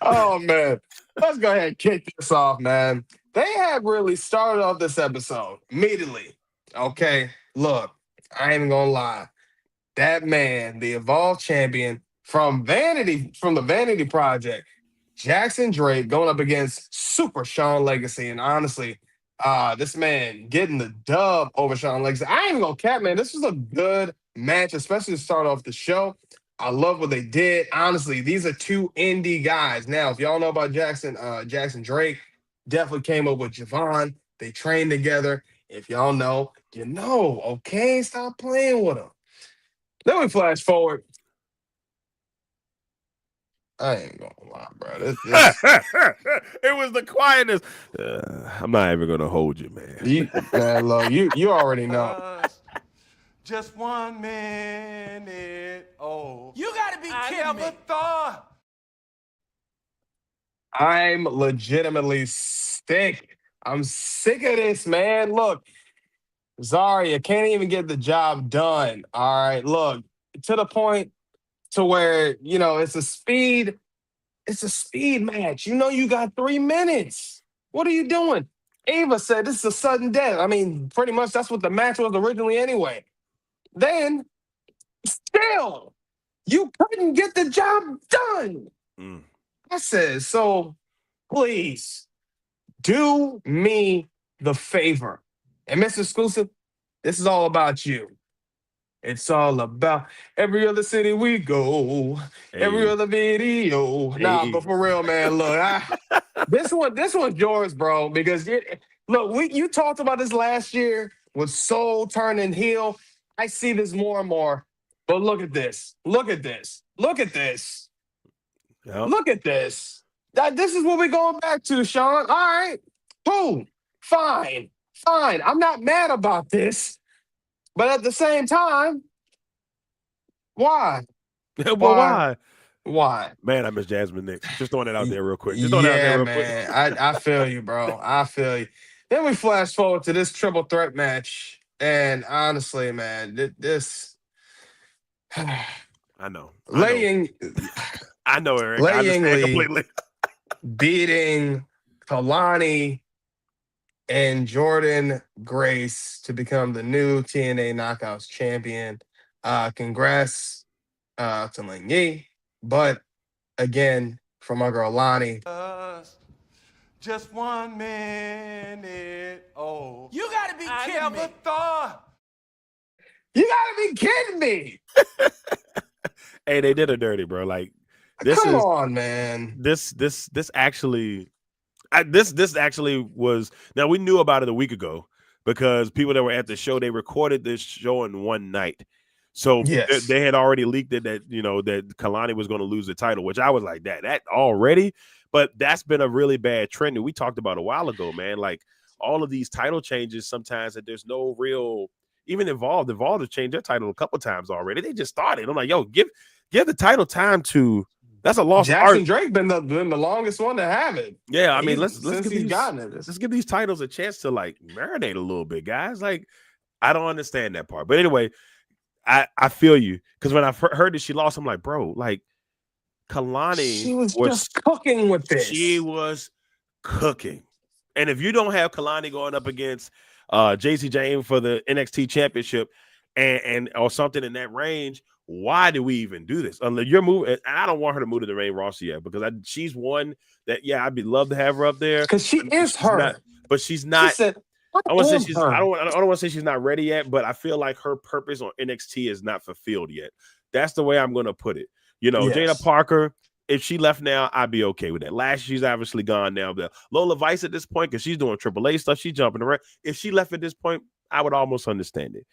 Oh man, let's go ahead and kick this off, man. They had really started off this episode immediately. Okay, look, I ain't even gonna lie. That man, the evolved champion from the Vanity Project, Jackson Drake going up against Super Sean Legacy. And honestly, this man getting the dub over Sean Legacy. I ain't even gonna cap, man. This was a good match, especially to start off the show. I love what they did. Honestly, these are two indie guys. Now, if y'all know about Jackson Drake, definitely came up with Javon. They trained together. If y'all know, you know. Okay, stop playing with them. Then we flash forward. I ain't gonna lie, bro. This It was the quietness. I'm not even gonna hold you, man. look, you already know. Just 1 minute. Oh, You gotta be I kidding never me. thought. I'm legitimately sick. I'm sick of this, man. Look, Zarya can't even get the job done. All right, look, to the point to where, it's a speed match. You know you got 3 minutes. What are you doing? Ava said this is a sudden death. I mean, pretty much that's what the match was originally anyway. Then, still, you couldn't get the job done. I said, so please do me the favor. And Mr. Exclusive, this is all about you. It's all about every other city we go, every other video. Nah, but for real, man, look, this one's yours, bro. Because you talked about this last year with Soul turning heel. I see this more and more. But look at this. Look at this. Look at this. Yep. Look at this. This is what we're going back to, Sean. All right. Cool. Fine. I'm not mad about this. But at the same time, why? Well, why? Why? Man, I miss Jasmine Nix. Just throwing it out there real quick. Man. I feel you, bro. I feel you. Then we flash forward to this triple threat match. And honestly, man, this I know. I know, Eric. I understand completely. beating Kalani and Jordan Grace to become the new TNA Knockouts champion. Congrats to Ling Yi. But again, from my girl Lonnie. Just 1 minute. Oh, You gotta be I kidding me. never thought. You gotta be kidding me. Hey, they did her dirty, bro. Like Come on, man. This actually was. Now we knew about it a week ago because people that were at the show, they recorded this show in one night. So Yes. they had already leaked it that that Kalani was going to lose the title, which I was like that already. But that's been a really bad trend that we talked about a while ago, man. Like all of these title changes, sometimes that there's no real even Evolve have changed their title a couple times already. They just started. I'm like, yo, give the title time to. That's a lost Jackson art. Drake been the longest one to have it. Yeah, I mean, let's give these titles a chance to like marinate a little bit, guys. Like, I don't understand that part. But anyway, I feel you because when I heard that she lost, I'm like, bro, like Kalani, she was just cooking with this. She was cooking, and if you don't have Kalani going up against JC James for the NXT Championship and or something in that range. Why do we even do this? You're moving, and I don't want her to move to the main roster yet because she's one that I'd love to have her up there because she is her, but she's not. She said, I want to say I don't want to say she's not ready yet, but I feel like her purpose on NXT is not fulfilled yet. That's the way I'm going to put it. Yes. Jada Parker. If she left now, I'd be okay with that. Last she's obviously gone now. The Lola Vice at this point because she's doing AAA stuff. She's jumping around. If she left at this point, I would almost understand it.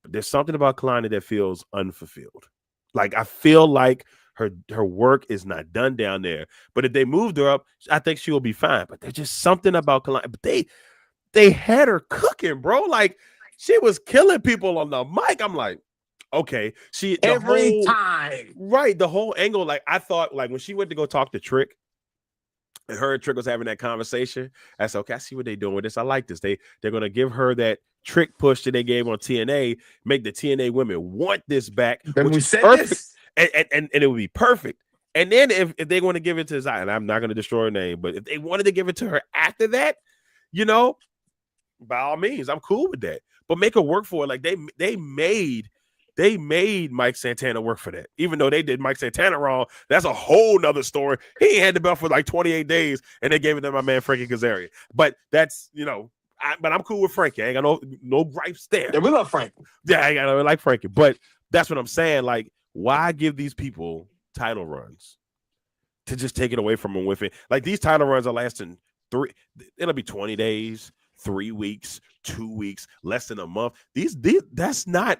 But there's something about Kalani that feels unfulfilled. Like I feel like her work is not done down there. But if they moved her up, I think she will be fine. But there's just something about Kalani. But they had her cooking, bro. Like she was killing people on the mic. I'm like, okay. Every time. Right. The whole angle. Like I thought, like when she went to go talk to Trick. And her and Trick was having that conversation. I said, okay, I see what they're doing with this. I like this. They're going to give her that Trick push that they gave on TNA, make the TNA women want this back. Then we said perfect. this. and it would be perfect. And then if they want to give it to Zion, and I'm not going to destroy her name, but if they wanted to give it to her after that, you know, by all means, I'm cool with that. But make her work for it. Like they made Mike Santana work for that. Even though they did Mike Santana wrong, that's a whole nother story. He ain't had the belt for like 28 days, and they gave it to my man Frankie Kazarian. But that's, you know, but I'm cool with Frankie. I ain't got no gripes there. Yeah, we love Frankie. Yeah, I got like Frankie. But that's what I'm saying. Like, why give these people title runs to just take it away from them with it? Like, these title runs are lasting it'll be 20 days, 3 weeks, 2 weeks, less than a month. These that's not,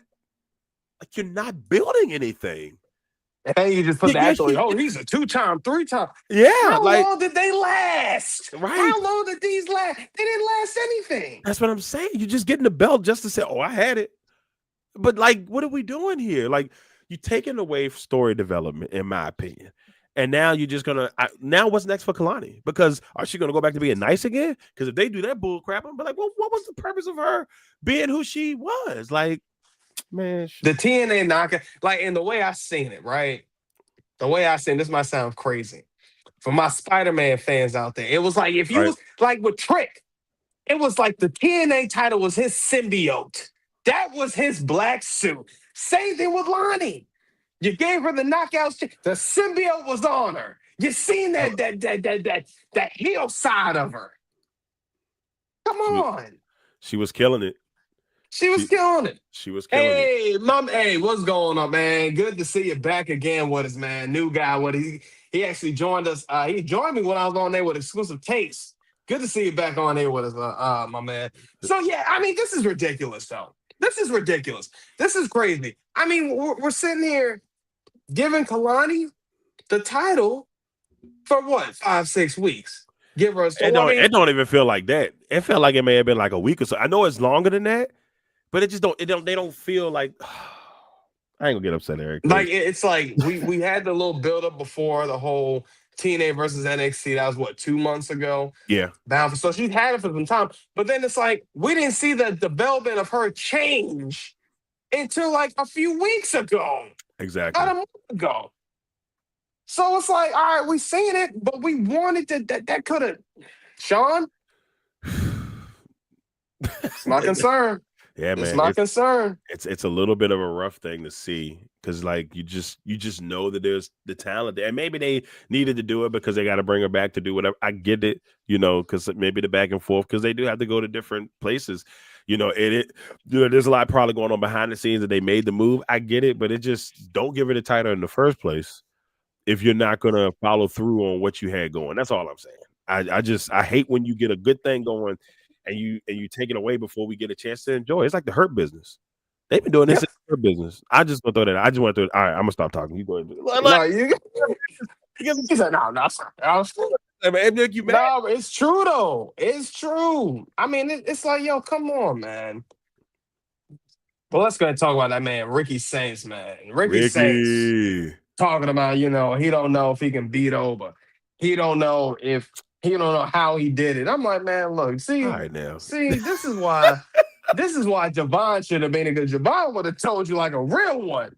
like, you're not building anything. And then you just put the accolade, oh, he's a 2-time, 3-time. Yeah. How like, long did they last? Right. How long did these last? They didn't last anything. That's what I'm saying. You're just getting the belt just to say, oh, I had it. But, like, what are we doing here? Like, you're taking away story development, in my opinion. And now you're just gonna. Now what's next for Kalani? Because are she gonna go back to being nice again? Because if they do that bull crap, I'm like, well, what was the purpose of her being who she was? Like, man, the TNA knockout, like, in the way I seen it, right? The way I seen this might sound crazy for my Spider-Man fans out there. It was like if you was like with Trick, it was like the TNA title was his symbiote. That was his black suit. Same thing with Lonnie. You gave her the knockouts. The symbiote was on her. You seen that heel side of her. Come on. She was killing it. She was killing it. She was killing it. Hey, what's going on, man? Good to see you back again with us, man. New guy. He actually joined us. He joined me when I was on there with Exclusive Taste. Good to see you back on there with us, my man. So, yeah, I mean, this is ridiculous, though. This is ridiculous. This is crazy. I mean, we're sitting here giving Kalani the title for what? 5-6 weeks. Give her a story. It don't even feel like that. It felt like it may have been like a week or so. I know it's longer than that, but it just don't. They don't feel like. I ain't gonna get upset, Eric. Like, it's like we had the little build up before the whole TNA versus NXT. That was what, 2 months ago. Yeah. So she's had it for some time, but then it's like we didn't see the development of her change until like a few weeks ago. Exactly. About a month ago. So it's like, all right, we seen it, but we wanted that could have. Sean, it's my concern. Yeah, man. It's my concern. It's a little bit of a rough thing to see because, like, you just know that there's the talent there, and maybe they needed to do it because they got to bring her back to do whatever. I get it, because maybe the back and forth because they do have to go to different places. There's a lot probably going on behind the scenes that they made the move. I get it, but it just don't give her the title in the first place if you're not gonna follow through on what you had going. That's all I'm saying. I hate when you get a good thing going and you take it away before we get a chance to enjoy. It's like the Hurt business. They've been doing this in the Hurt business. I just want to throw that. I just want to. All right, I'm gonna stop talking. You go ahead. He said, no, no, it's true though. It's true. I mean, it's like, yo, come on, man. But let's go ahead and talk about that man, Ricky Saints, man. Ricky Saints talking about, he don't know if he can beat over. He don't know how he did it. I'm like, man, look, see, all right, now. See, this is why Javon should have been it, because Javon would have told you like a real one.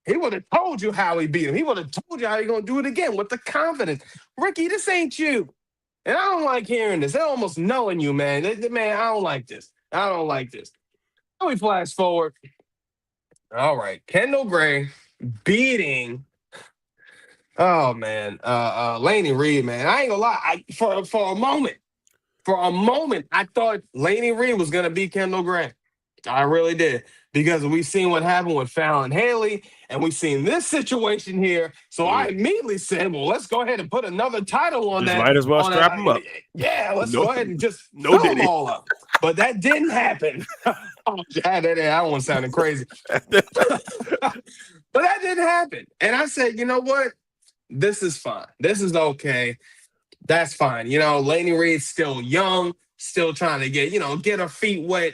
He would have told you how he beat him. He would have told you how he's going to do it again with the confidence. Ricky, this ain't you. And I don't like hearing this. They're almost knowing you, man. Man, I don't like this. Now we flash forward. All right. Kendall Gray beating, oh, man, Laney Reed, man. I ain't going to lie. For a moment, I thought Laney Reed was going to beat Kendall Gray. I really did. Because we've seen what happened with Fallon Haley, and we've seen this situation here. So I immediately said, well, let's go ahead and put another title on that. Might as well strap him up. Yeah, let's go ahead and just fill them all up. But that didn't happen. I don't want to sound crazy. But that didn't happen. And I said, you know what? This is fine. This is okay. That's fine. Laney Reed's still young, still trying to get her feet wet.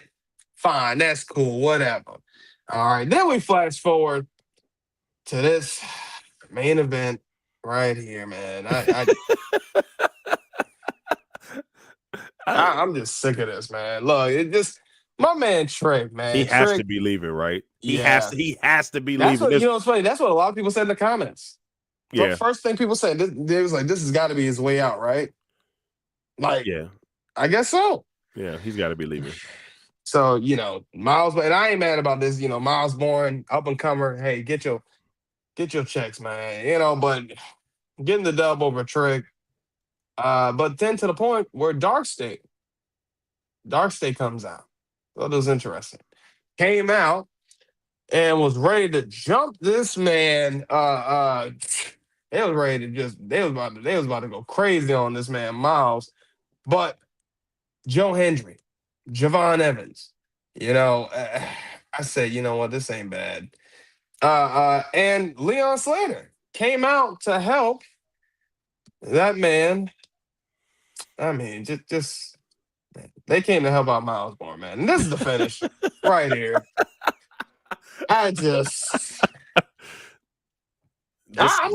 Fine, that's cool, whatever. All right, then we flash forward to this main event right here, man. I'm just sick of this, man. Look, My man Trick, man. He has to Trick, be leaving, right? He yeah. has to be That's leaving. what, you know, it's funny. That's what a lot of people said in the comments. Yeah, First thing people said, they was like, this has got to be his way out, right? Like, yeah, I guess so. yeah. He's got to be leaving. So, you know, Miles, and I ain't mad about this, you know, Miles Bourne, up and comer. Hey, get your checks, man. You know, but getting the dub over Trick. But then to the point where Dark State comes out. So that was interesting. Came out and was ready to jump this man. They was ready to they was about to go crazy on this man, Miles. But Joe Hendry, Javon Evans, you know, I said, you know what, this ain't bad. And Leon Slater came out to help that man. I mean, just they came to help out Miles Bourne, man. And this is the finish right here. I'm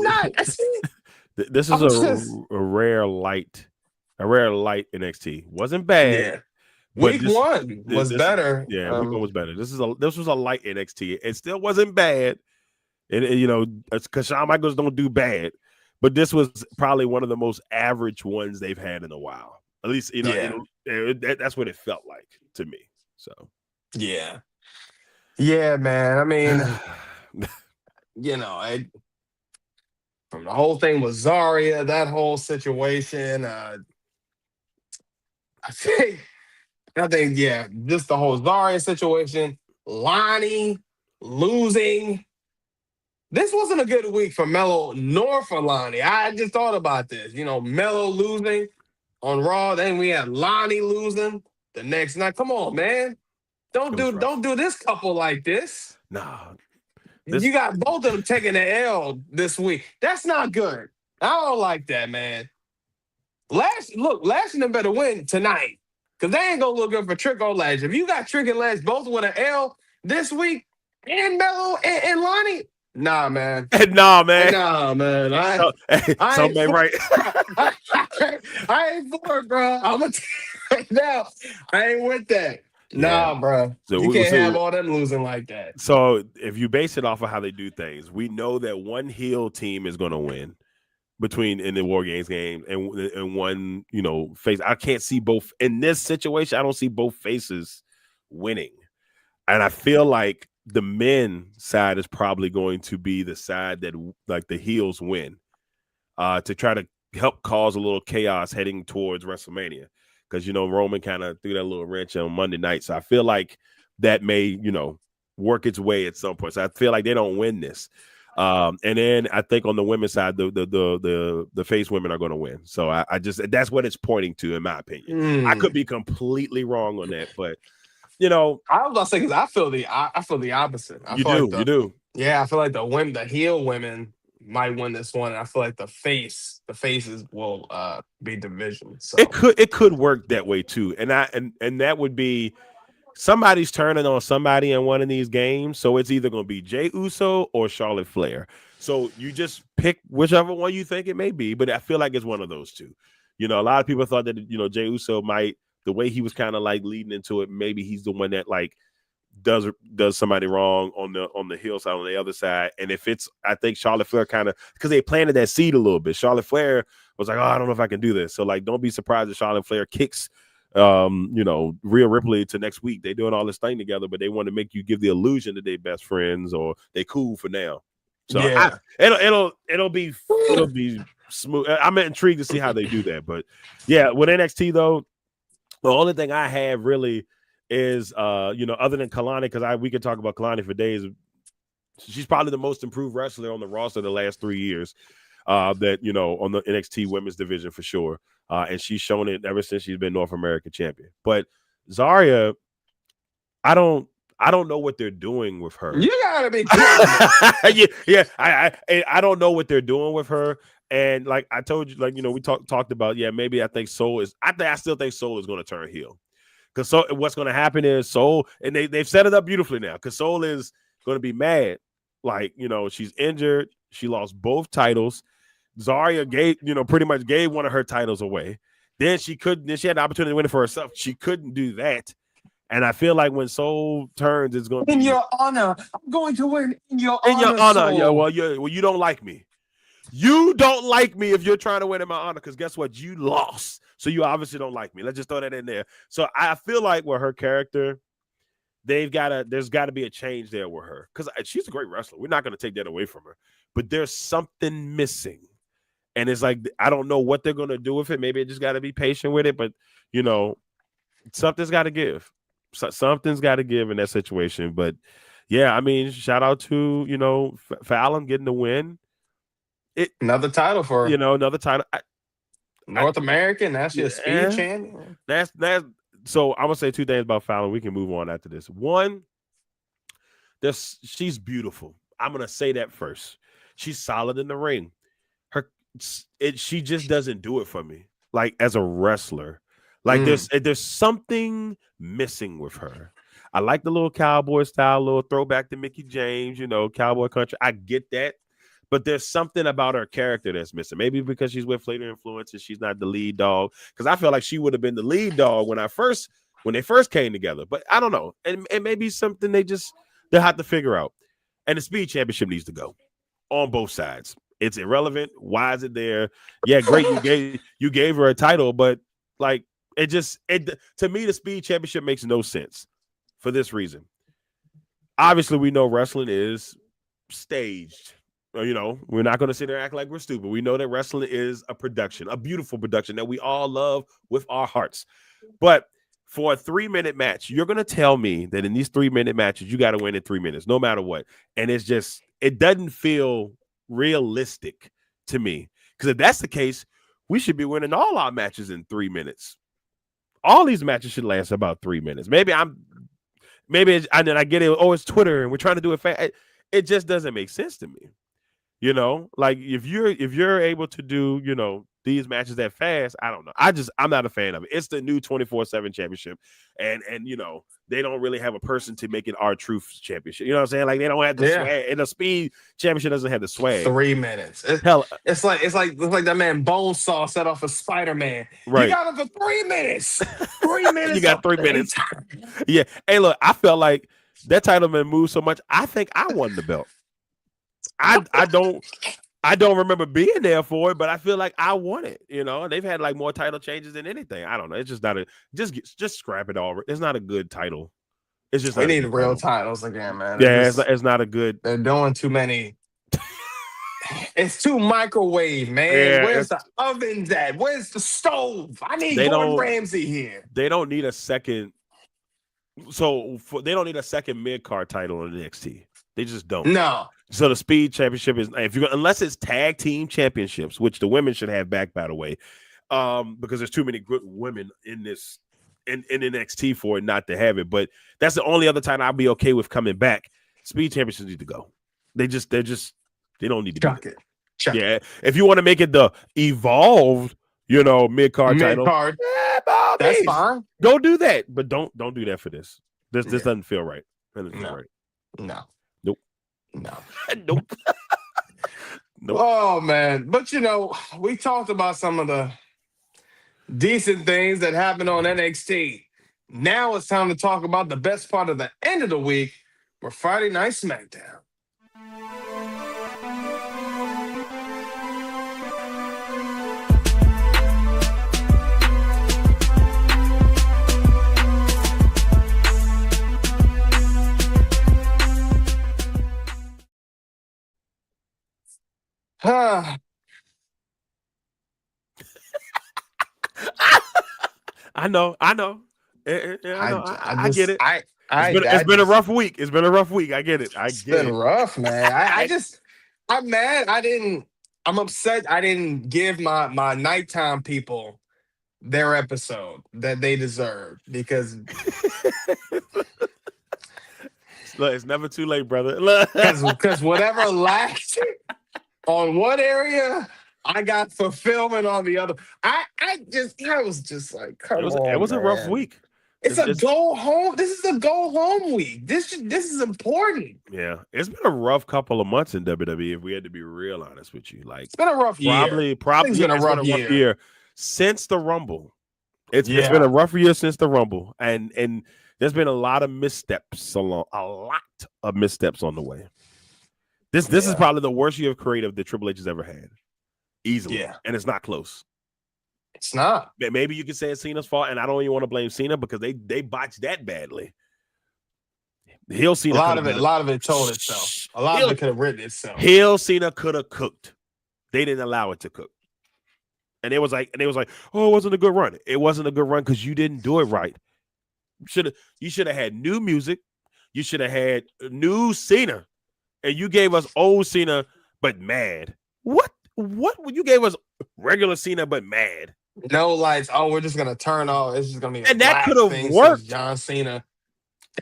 not. This is I'm just, a rare light NXT. Wasn't bad. yeah. But Week one was better. Yeah, week one was better. This was a light NXT. It still wasn't bad. And you know, because Shawn Michaels don't do bad, but this was probably one of the most average ones they've had in a while. At least, you know, that's what it felt like to me. So, yeah, man. I mean, you know, from the whole thing with Zarya, that whole situation. I think, yeah, just the whole Zarya situation. Lonnie losing. This wasn't a good week for Melo nor for Lonnie. I just thought about this. You know, Melo losing on Raw. Then we had Lonnie losing the next night. Come on, man. Don't do this couple like this. Nah. You got both of them taking the L this week. That's not good. I don't like that, man. Lash and them better win tonight. Because they ain't going to look good for Trick or Lash. If you got Trick and Lash both with an L this week, and Melo and Lonnie, nah, man. Nah, man. Nah, man. Something right. I ain't for it, bro. I'm going to tell you right now. I ain't with that. Nah, bro. So you can't have all them losing like that. So if you base it off of how they do things, we know that one heel team is going to win in the War Games game and one, you know, face. I can't see both in this situation. I don't see both faces winning. And I feel like the men side is probably going to be the side that like the heels win to try to help cause a little chaos heading towards WrestleMania. Because, you know, Roman kind of threw that little wrench on Monday night. So I feel like that may, you know, work its way at some point. So I feel like they don't win this. And then I think on the women's side, the face women are going to win. So I just, that's what it's pointing to, in my opinion. I could be completely wrong on that, but you know, I was about to say, because I feel the opposite. You do. Yeah, I feel like the heel women might win this one. And I feel like the faces will be division. So it could work that way too. And that would be somebody's turning on somebody in one of these games. So it's either going to be Jey Uso or Charlotte Flair. So you just pick whichever one you think it may be. But I feel like it's one of those two. You know, a lot of people thought that, you know, Jey Uso might, the way he was kind of like leading into it, maybe he's the one that like does somebody wrong on the heel side, on the other side. And if it's, I think Charlotte Flair kind of, because they planted that seed a little bit. Charlotte Flair was like, oh, I don't know if I can do this. So like, don't be surprised if Charlotte Flair kicks, you know, Rhea Ripley to next week. They doing all this thing together, but they want to make you give the illusion that they best friends or they cool for now. So yeah. It'll be smooth. I'm intrigued to see how they do that. But yeah, with NXT though, the only thing I have really is, you know, other than Kalani, because we could talk about Kalani for days. She's probably the most improved wrestler on the roster the last 3 years. That, you know, on the NXT women's division for sure. And she's shown it ever since she's been North American champion. But Zarya, I don't know what they're doing with her. You gotta be kidding me. I don't know what they're doing with her. And like I told you, like, you know, we talked about, maybe I still think Soul is going to turn heel. Because what's going to happen is Soul, and they've set it up beautifully now, because Soul is going to be mad. Like, you know, she's injured. She lost both titles. Zarya pretty much gave one of her titles away. Then she had the opportunity to win it for herself. She couldn't do that. And I feel like when Soul turns, it's going to In be your honor, I'm going to win in your in your honor. Soul. Yeah, well, you don't like me. You don't like me if you're trying to win in my honor, because guess what? You lost. So you obviously don't like me. Let's just throw that in there. So I feel like with her character, there's got to be a change there with her, because she's a great wrestler. We're not going to take that away from her, but there's something missing. And it's like, I don't know what they're going to do with it. Maybe it just got to be patient with it, but something's got to give. Something's got to give in that situation. But yeah, I mean, shout out to, Fallon getting the win. Another title for her. Another title. North American, that's your speed champion. That's so I'm gonna say two things about Fallon. We can move on after this. One, she's beautiful. I'm gonna say that first. She's solid in the ring. She just doesn't do it for me. Like as a wrestler, like there's something missing with her. I like the little cowboy style, little throwback to Mickey James, cowboy country. I get that. But there's something about her character that's missing. Maybe because she's with Flater Influences, she's not the lead dog. Because I feel like she would have been the lead dog when they first came together. But I don't know. And maybe something they'll have to figure out. And the Speed Championship needs to go on both sides. It's irrelevant. Why is it there? Yeah, great. You gave her a title, but like to me, the Speed Championship makes no sense for this reason. Obviously, we know wrestling is staged. We're not going to sit there and act like we're stupid. We know that wrestling is a production, a beautiful production that we all love with our hearts. But for a 3-minute match, you're going to tell me that in these 3-minute matches, you got to win in 3 minutes, no matter what. And it doesn't feel realistic to me. Because if that's the case, we should be winning all our matches in 3 minutes. All these matches should last about 3 minutes. I get it. Oh, it's Twitter and we're trying to do it fast. It just doesn't make sense to me. Like if you're able to do, these matches that fast, I don't know. I'm not a fan of it. It's the new 24/7 championship. And they don't really have a person to make it our truth championship. You know what I'm saying? Like they don't have the swag. And the Speed Championship doesn't have the swag. 3 minutes. It's like that man Bonesaw set off a Spider-Man. Right. You got him for 3 minutes. 3 minutes. You got 3 minutes. Yeah. Hey, look, I felt like that title man moved so much. I think I won the belt. I don't remember being there for it, but I feel like I won it. And they've had like more title changes than anything. I don't know. It's just not just scrap it all. It's not a good title. It's just we need real titles again, man. Yeah, it's not a good. They're doing too many. It's too microwave, man. Yeah, where's the ovens at? Where's the stove? I need Gordon Ramsay here. They don't need a second. They don't need a second mid-card title in NXT. They just don't. No. So the Speed Championship is unless it's tag team championships, which the women should have back, by the way, because there's too many good women in NXT for it not to have it. But that's the only other time I'll be okay with coming back. Speed Championships need to go. They don't need to Chuck it. If you want to make it the evolved, mid-card title, that's fine. Go do that, but don't do that for this. This doesn't feel right. No. Nope. No. Nope. Oh man, but we talked about some of the decent things that happened on NXT. Now it's time to talk about the best part of the end of the week for Friday Night SmackDown. I know. I get it. It's been a rough week. I get it. It's been rough, man. I'm mad. I'm upset I didn't give my nighttime people their episode that they deserve because look, it's never too late, brother. Because whatever lacked on one area, I got fulfillment on the other. I was just like, come on. It was a rough week. It's a go home. This is a go home week. This is important. Yeah, it's been a rough couple of months in WWE. If we had to be real honest with you, like it's been a rough year. Probably been a rough year since the Rumble. It's been a rough year since the Rumble, and There's been a lot of missteps on the way. This is probably the worst year of creative that Triple H has ever had, easily. Yeah. And it's not close. It's not. Maybe you could say it's Cena's fault, and I don't even want to blame Cena because they botched that badly. Heel Cena, a lot of it told itself. A lot of it could have written itself. Heel Cena could have cooked. They didn't allow it to cook. And it was like, oh, it wasn't a good run. It wasn't a good run because you didn't do it right. You should have had new music. You should have had new Cena. And you gave us old Cena, but mad. What you gave us regular Cena, but mad? No lights. Oh, we're just gonna turn off. It's just gonna be and that could have worked. John Cena.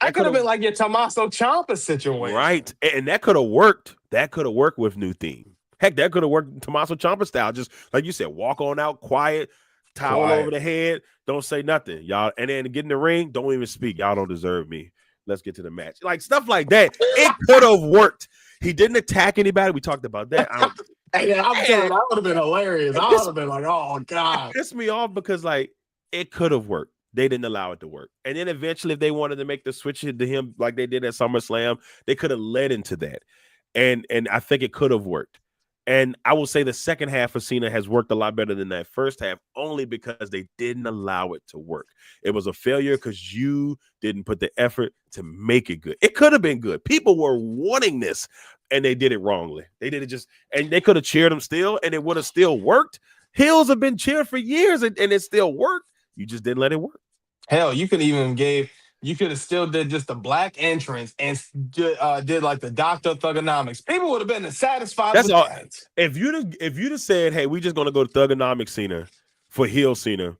That could have been like your Tommaso Ciampa situation, right? And that could have worked. That could have worked with new theme. Heck, that could have worked Tommaso Ciampa style. Just like you said, walk on out, quiet, towel over the head, don't say nothing, y'all. And then get in the ring, don't even speak. Y'all don't deserve me. Let's get to the match. Like stuff like that. It could have worked. He didn't attack anybody. We talked about that. Hey, I'm saying that would have been hilarious. I would have been like, oh God. It pissed me off because like it could have worked. They didn't allow it to work. And then eventually, if they wanted to make the switch to him like they did at SummerSlam, they could have led into that. And I think it could have worked. And I will say the second half of Cena has worked a lot better than that first half, only because they didn't allow it to work. It was a failure because you didn't put the effort to make it good. It could have been good. People were wanting this, and they did it wrongly. They did it and they could have cheered him still, and it would have still worked. Heels have been cheered for years, and it still worked. You just didn't let it work. Hell, you could have still did just a black entrance and did like the Dr. Thugonomics. People would have been satisfied with that. If you'd have said, hey, we're just going to go to Thugonomics Cena for heel Cena,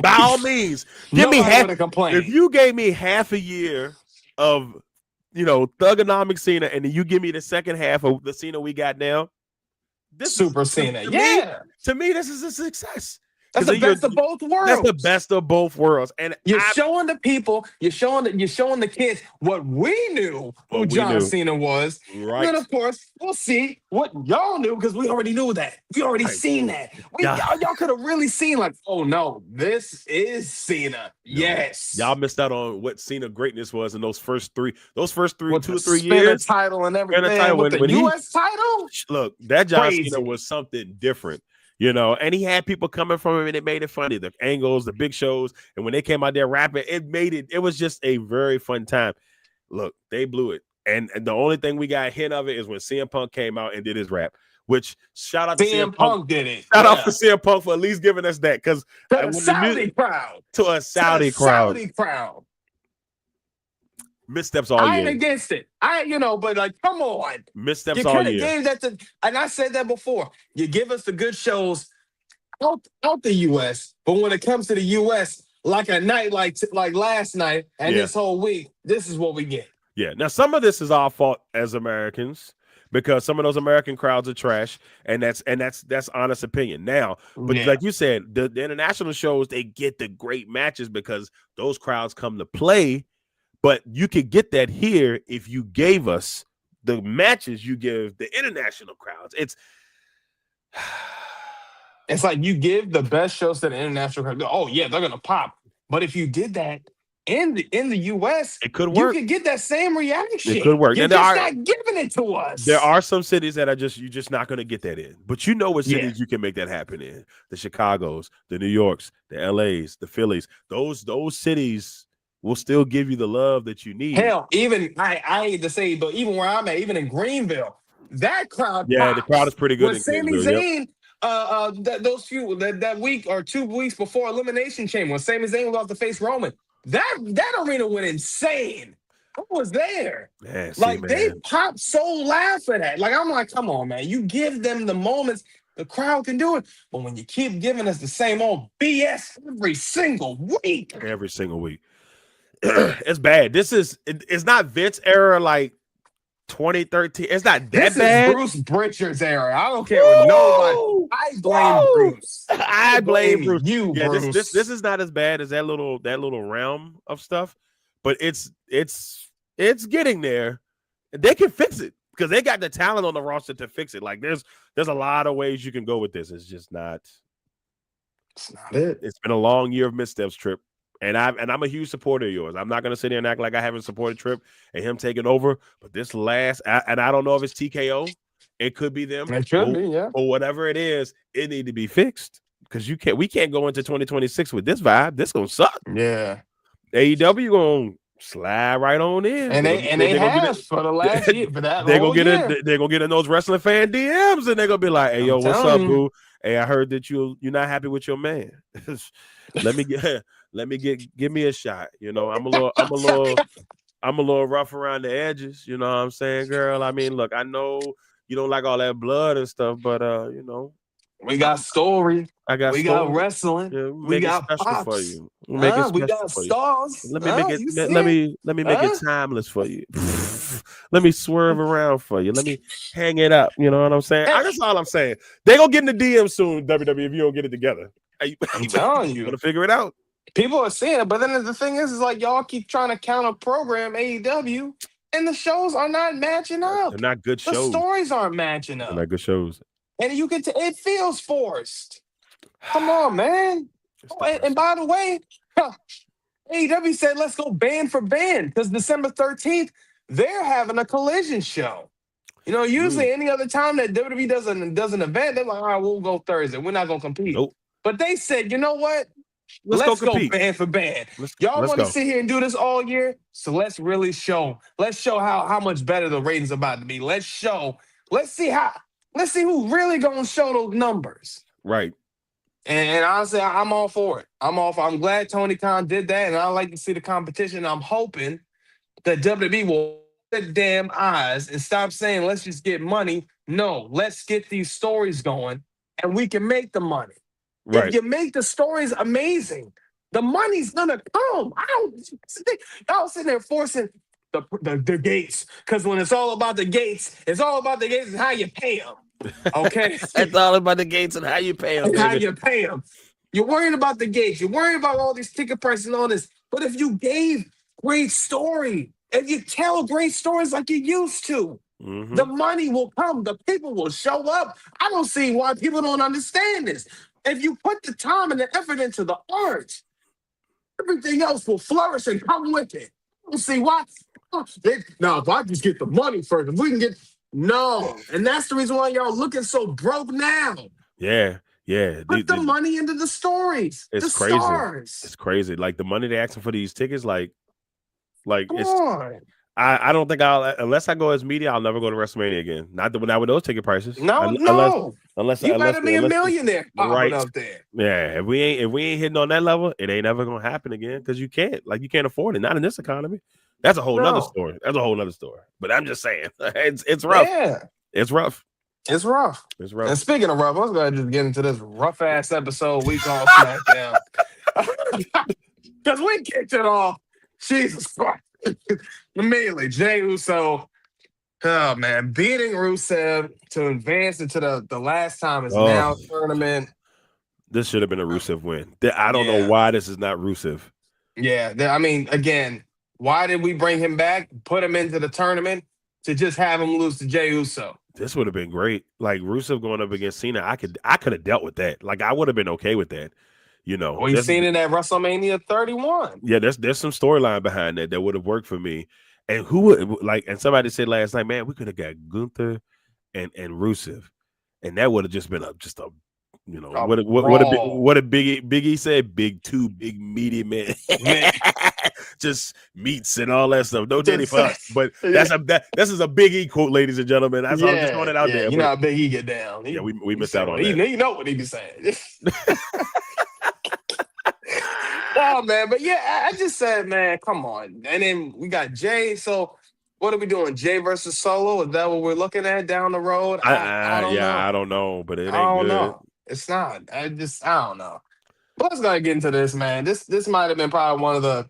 by all means, give me half. If you gave me half a year of, Thugonomics Cena, and then you give me the second half of the Cena we got now, Cena. To me, this is a success. That's the best of both worlds. That's the best of both worlds. And you're showing the people, you're showing the kids what we knew who John Cena was. Right. And then, of course, we'll see what y'all knew because we already knew that. We already seen that. Y'all could have really seen like, oh no, this is Cena. Yes. Y'all missed out on what Cena greatness was in those first three, with 2 or 3 years. Title and everything. With the U.S. title. Look, that John Cena was something different. And he had people coming from him, and it made it funny. The angles, the big shows, and when they came out there rapping, it was just a very fun time. Look, they blew it. And the only thing we got a hint of it is when CM Punk came out and did his rap, which shout out to CM Punk. Did it. Shout out to CM Punk for at least giving us that. Because to a Saudi crowd. Missteps all year. I ain't against it. But like, come on. Missteps all year. You could have gave that and I said that before. You give us the good shows out the U.S., but when it comes to the U.S., like a night like last night and this whole week, this is what we get. Yeah. Now, some of this is our fault as Americans because some of those American crowds are trash, and that's honest opinion. Now, but like you said, the international shows, they get the great matches because those crowds come to play. But you could get that here if you gave us the matches you give the international crowds. It's like you give the best shows to the international crowd. Oh yeah, they're gonna pop. But if you did that in the US, it could work. You could get that same reaction. It could work. You're just not giving it to us. There are some cities that you're just not gonna get that in. But you know what cities you can make that happen in: the Chicagos, the New Yorks, the LAs, the Phillies. Those cities will still give you the love that you need. Hell, even I hate to say, but even where I'm at, even in Greenville, that crowd. Yeah, the crowd is pretty good. When Sami Zayn, that week or 2 weeks before Elimination Chamber, when Sami Zayn was off to face Roman, that arena went insane. I was there. Yeah, they popped so loud for that. Like I'm like, come on, man. You give them the moments. The crowd can do it. But when you keep giving us the same old BS every single week. It's bad. It's not Vince era like 2013. It's not that bad. This is Bruce Pritchard's era. I don't care what nobody. I blame Bruce. I blame Bruce. Bruce. This is not as bad as that little realm of stuff, but it's getting there. They can fix it because they got the talent on the roster to fix it. Like there's a lot of ways you can go with this. It's just not. It's not it. It's been a long year of missteps, Trip. And I'm a huge supporter of yours. I'm not gonna sit here and act like I haven't supported Trip and him taking over. But this last, and I don't know if it's TKO. It could be them. It should be, yeah. Or whatever it is, it need to be fixed because we can't go into 2026 with this vibe. This gonna suck. Yeah. AEW gonna slide right on in, and they have for the last year. For that they're gonna get in those wrestling fan DMs and they're gonna be like, "Hey, yo, what's up, boo? Hey, I heard that you're not happy with your man. Let me give me a shot. You know, I'm a little rough around the edges. You know what I'm saying, girl? I mean, look, I know you don't like all that blood and stuff, but you know, we got story. We got wrestling. Yeah, we got special pops. for you. We got stars. Let me make it timeless for you. Let me swerve around for you. Let me hang it up. You know what I'm saying? That's all I'm saying. They gonna get in the DM soon, WWE, if you don't get it together. I'm telling you, gotta figure it out. People are seeing it, but then the thing is like y'all keep trying to counter program AEW, and the shows are not matching up. They're not good shows. The stories aren't matching up. They're not good shows. And you can it feels forced. Come on, man. And by the way, AEW said let's go band for band because December 13th, they're having a collision show. You know, usually any other time that WWE does an event, they're like, all right, we'll go Thursday. We're not going to compete. Nope. But they said, you know what? Let's go band for band. Y'all want to sit here and do this all year? So let's really show. Let's show how much better the ratings are about to be. Let's see who really going to show those numbers. Right. And honestly, I'm all for it. I'm glad Tony Khan did that, and I like to see the competition. I'm hoping that WWE will open their damn eyes and stop saying, let's just get money. No, let's get these stories going, and we can make the money. Right. If you make the stories amazing, the money's gonna come. Y'all sitting there forcing the gates, because when it's all about the gates, and how you pay them. Okay, it's all about the gates and how you pay them. How you pay them. You're worrying about the gates. You're worrying about all these ticket prices and all this. But if you gave great story, if you tell great stories like you used to, the money will come. The people will show up. I don't see why people don't understand this. If you put the time and the effort into the art, everything else will flourish and come with it. I don't see why. Now, if I just get the money first, if we can get... No, and that's the reason why y'all looking so broke now. Yeah. Put the money into the stories. It's the crazy. Stars. It's crazy. Like the money they're asking for these tickets, like Come on. I don't think unless I go as media, I'll never go to WrestleMania again. Not with those ticket prices. No. Unless you better be a millionaire popping up there. Yeah, if we ain't hitting on that level, it ain't ever gonna happen again because you can't afford it. Not in this economy. That's a whole nother story. But I'm just saying, it's rough. Yeah. It's rough. And speaking of rough, I was going to just get into this rough ass episode we call SmackDown. Because we kicked it off. Jesus Christ. Immediately, Jey Uso, beating Rusev to advance into the last time is now tournament. This should have been a Rusev win. I don't know why this is not Rusev. Yeah, I mean, again, why did we bring him back, put him into the tournament to just have him lose to Jey Uso? This would have been great. Like Rusev going up against Cena, I could have dealt with that. Like I would have been okay with that. You know, we've seen it at WrestleMania 31. Yeah, there's some storyline behind that would have worked for me. And who would and somebody said last night, man, we could have got Gunther and Rusev, and that would have just been what a Biggie said, big meaty man. Just meats and all that stuff. No Danny Fox, but this is a Big E quote, ladies and gentlemen. That's all I'm just throwing it out there. You know how Big E get down. We missed out on that. You know what he be saying. Oh man, but yeah, I just said, man, come on. And then we got Jay. So what are we doing? Jay versus Solo? Is that what we're looking at down the road? I don't know, but it ain't good. Know. It's not. I don't know. But let's go get into this, man. This might have been probably one of the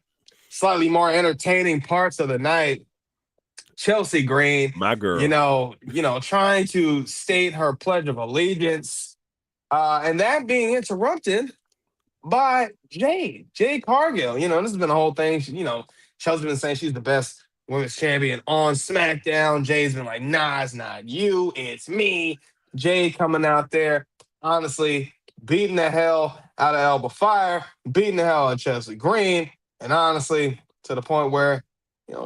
slightly more entertaining parts of the night. Chelsea Green, my girl, trying to state her pledge of allegiance, and that being interrupted by Jade Cargill. This has been a whole thing. Chelsea's been saying she's the best women's champion on SmackDown. Jade's been like, nah, it's not you, it's me. Jade coming out there, honestly, beating the hell out of Elba Fire, beating the hell out of Chelsea Green, and honestly, to the point where,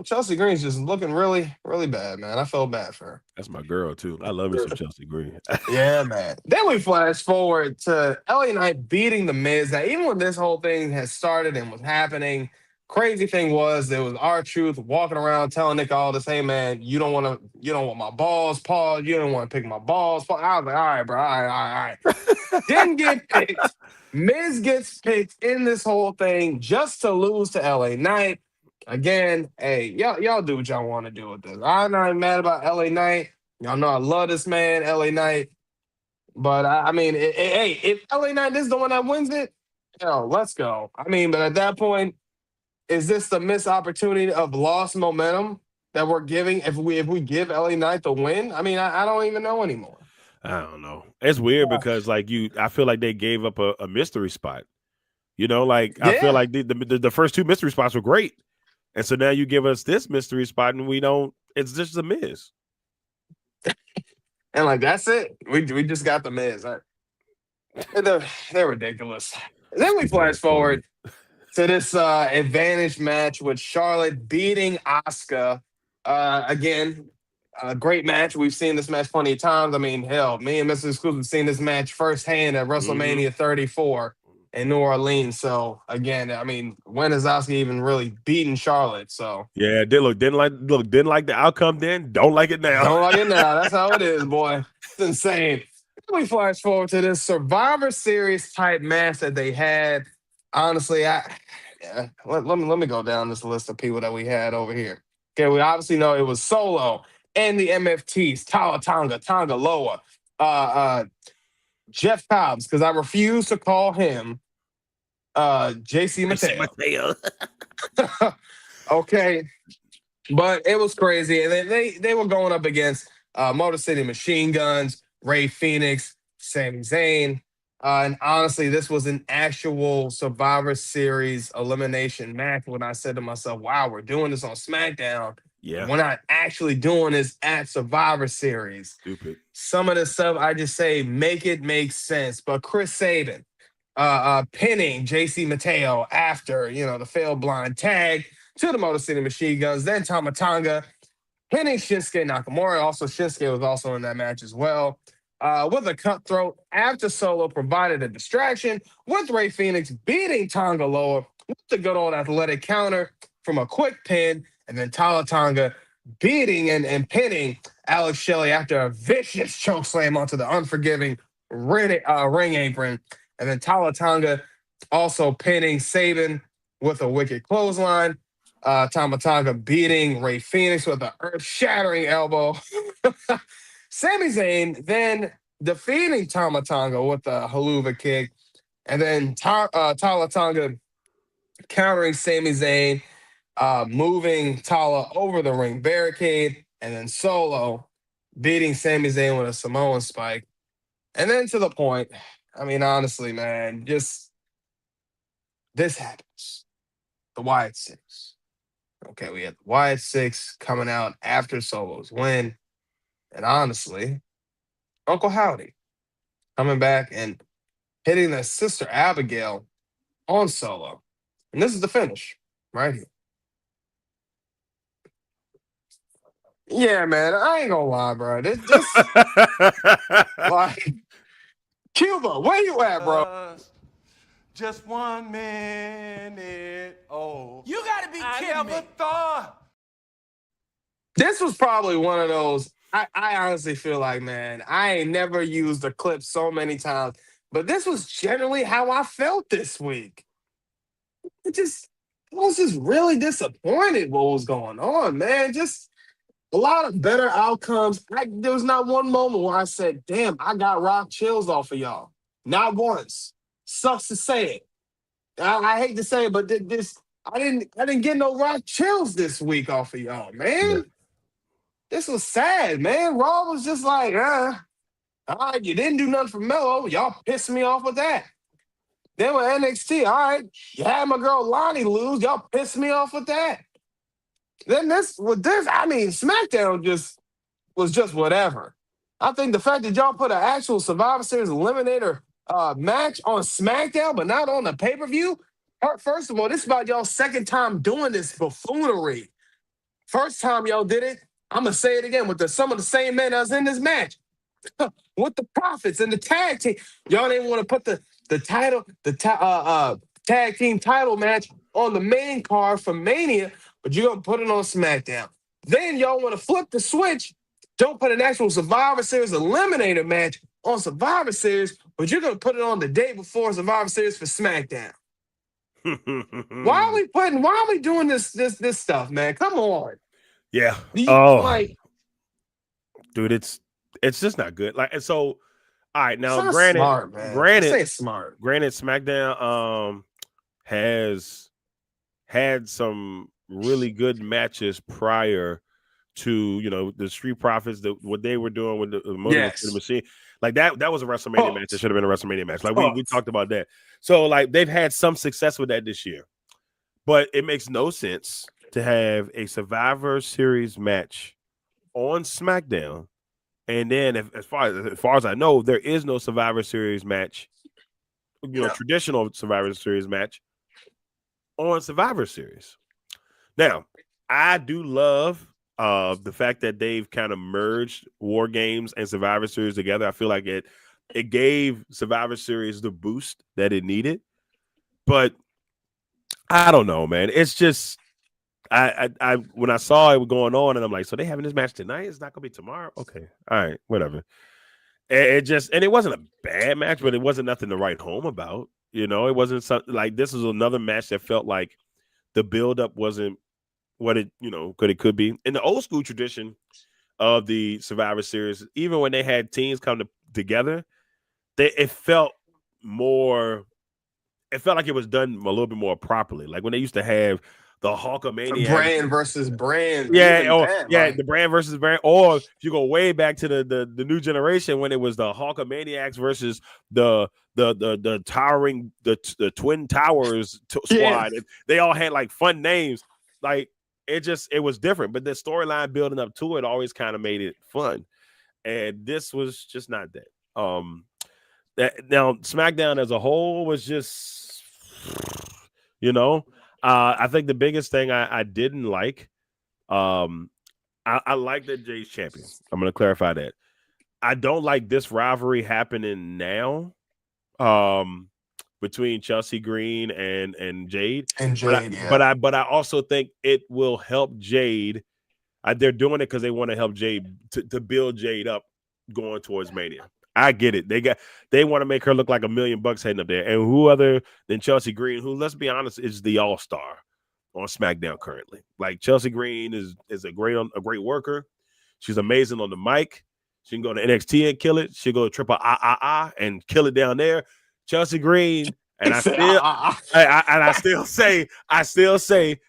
Chelsea Green's just looking really, really bad, man. I felt bad for her. That's my girl too. I love me some Chelsea Green. Yeah, man. Then we flash forward to LA Knight beating The Miz. Now, even when this whole thing has started and was happening, crazy thing was there was R-Truth walking around telling Nick Aldis, "Hey, man, you don't want my balls, Paul. You don't want to pick my balls, Paul." I was like, "All right, bro, all right." Didn't get picked. Miz gets picked in this whole thing just to lose to LA Knight. Again, hey, y'all do what y'all want to do with this. I'm not mad about LA Knight. Y'all know I love this man, LA Knight. But I mean, hey, if LA Knight is the one that wins it, let's go. I mean, but at that point, is this the missed opportunity of lost momentum that we're giving if we give LA Knight the win? I mean, I don't even know anymore. I don't know. It's weird because I feel like they gave up a mystery spot. I feel like the first two mystery spots were great. And so now you give us this mystery spot and it's just a Miz. And like, that's it. We just got the Miz. They're ridiculous. Then we flash forward to this advantage match with Charlotte beating Asuka. Again, a great match. We've seen this match plenty of times. I mean, hell, me and Mr. Exclusive have seen this match firsthand at WrestleMania 34 in New Orleans. So again, I mean, when has Asuka even really beaten Charlotte? So yeah, didn't like the outcome then. Don't like it now. Don't like it now. That's how it is, boy. It's insane. We flash forward to this Survivor Series type match that they had. Honestly, let me go down this list of people that we had over here. Okay, we obviously know it was Solo and the MFTs, Tonga Loa, Jeff Cobbs, because I refuse to call him JC Mateo. Okay, but it was crazy, and then they were going up against Motor City Machine Guns, Ray Phoenix, Sami Zayn. And honestly, this was an actual Survivor Series elimination match when I said to myself, wow, we're doing this on SmackDown. Yeah. We're not actually doing this at Survivor Series. Stupid. Some of the stuff I just say, make it make sense. But Chris Sabin pinning JC Mateo after, the failed blind tag to the Motor City Machine Guns. Then Tama Tonga pinning Shinsuke Nakamura. Also, Shinsuke was also in that match as well. With a cutthroat after Solo provided a distraction, with Ray Phoenix beating Tonga Loa with the good old athletic counter from a quick pin, and then Tonga beating and pinning Alex Shelley after a vicious chokeslam onto the unforgiving ring apron, and then Tonga also pinning Sabin with a wicked clothesline. Tonga beating Ray Phoenix with an earth-shattering elbow. Sami Zayn then defeating Tama Tonga with a haluva kick, and then Tala Tonga countering Sami Zayn, moving Tala over the ring barricade, and then Solo beating Sami Zayn with a Samoan spike. And then to the point, I mean, honestly, man, just this happens. The Wyatt Six. Okay, we had the Wyatt Six coming out after Solo's win. And honestly, Uncle Howdy coming back and hitting their sister Abigail on Solo. And this is the finish right here. Yeah, man, I ain't gonna lie, bro. This like Cuba, where you at, bro? Just 1 minute. Oh, You gotta be kidding I me. never thought. This was probably one of those. I honestly feel like, man, I ain't never used a clip so many times, but this was generally how I felt this week. I was just really disappointed what was going on, man. Just a lot of better outcomes. There was not one moment where I said, damn, I got rock chills off of y'all. Not once. Sucks to say it. I hate to say it, but I didn't get no rock chills this week off of y'all, man. Yeah. This was sad, man. Raw was just like, all right, you didn't do nothing for Melo. Y'all pissed me off with that. Then with NXT, all right, you had my girl Lonnie lose. Y'all pissed me off with that. Then I mean, SmackDown was just whatever. I think the fact that y'all put an actual Survivor Series eliminator match on SmackDown, but not on the pay-per-view. First of all, this is about y'all's second time doing this buffoonery. First time y'all did it, I'm gonna say it again with some of the same men that was in this match. With the Profits and the tag team. Y'all didn't want to put the tag team title match on the main card for Mania, but you're gonna put it on SmackDown. Then y'all want to flip the switch. Don't put an actual Survivor Series eliminator match on Survivor Series, but you're gonna put it on the day before Survivor Series for SmackDown. Why are we doing this stuff, man? Come on. Yeah. Dude, it's just not good. Like, and so, all right, now granted, SmackDown has had some really good matches prior to the Street Profits, what they were doing with the Motor Machine. Like that was a WrestleMania match. It should have been a WrestleMania match. Like we talked about that. So like they've had some success with that this year, but it makes no sense to have a Survivor Series match on SmackDown, and then as far as I know, there is no Survivor Series match, traditional Survivor Series match on Survivor Series. Now, I do love the fact that they've kind of merged War Games and Survivor Series together. I feel like it gave Survivor Series the boost that it needed, but I don't know, man. It's just I when I saw it going on, and I'm like, so they having this match tonight? It's not gonna be tomorrow? Okay, all right, whatever. It wasn't a bad match, but it wasn't nothing to write home about. It wasn't something like this was another match that felt like the buildup wasn't what it could be. In the old school tradition of the Survivor Series, even when they had teams come together, it felt like it was done a little bit more properly. Like when they used to have the Hulkamania brand versus brand. The brand versus brand. Or if you go way back to the new generation when it was the Hulkamaniacs versus the towering the Twin Towers squad. They all had like fun names. Like it was different, but the storyline building up to it always kind of made it fun. And this was just not that. Now SmackDown as a whole was just I think the biggest thing I didn't like, I like that Jay's champion. I'm going to clarify that. I don't like this rivalry happening now between Chelsea Green and Jade. But I also think it will help Jade. They're doing it because they want to help Jade to build Jade up going towards Mania. I get it. They want to make her look like $1 million heading up there. And who other than Chelsea Green, who, let's be honest, is the all-star on SmackDown currently. Like Chelsea Green is a great worker. She's amazing on the mic. She can go to NXT and kill it. She'll go to triple and kill it down there. Chelsea Green, and I still say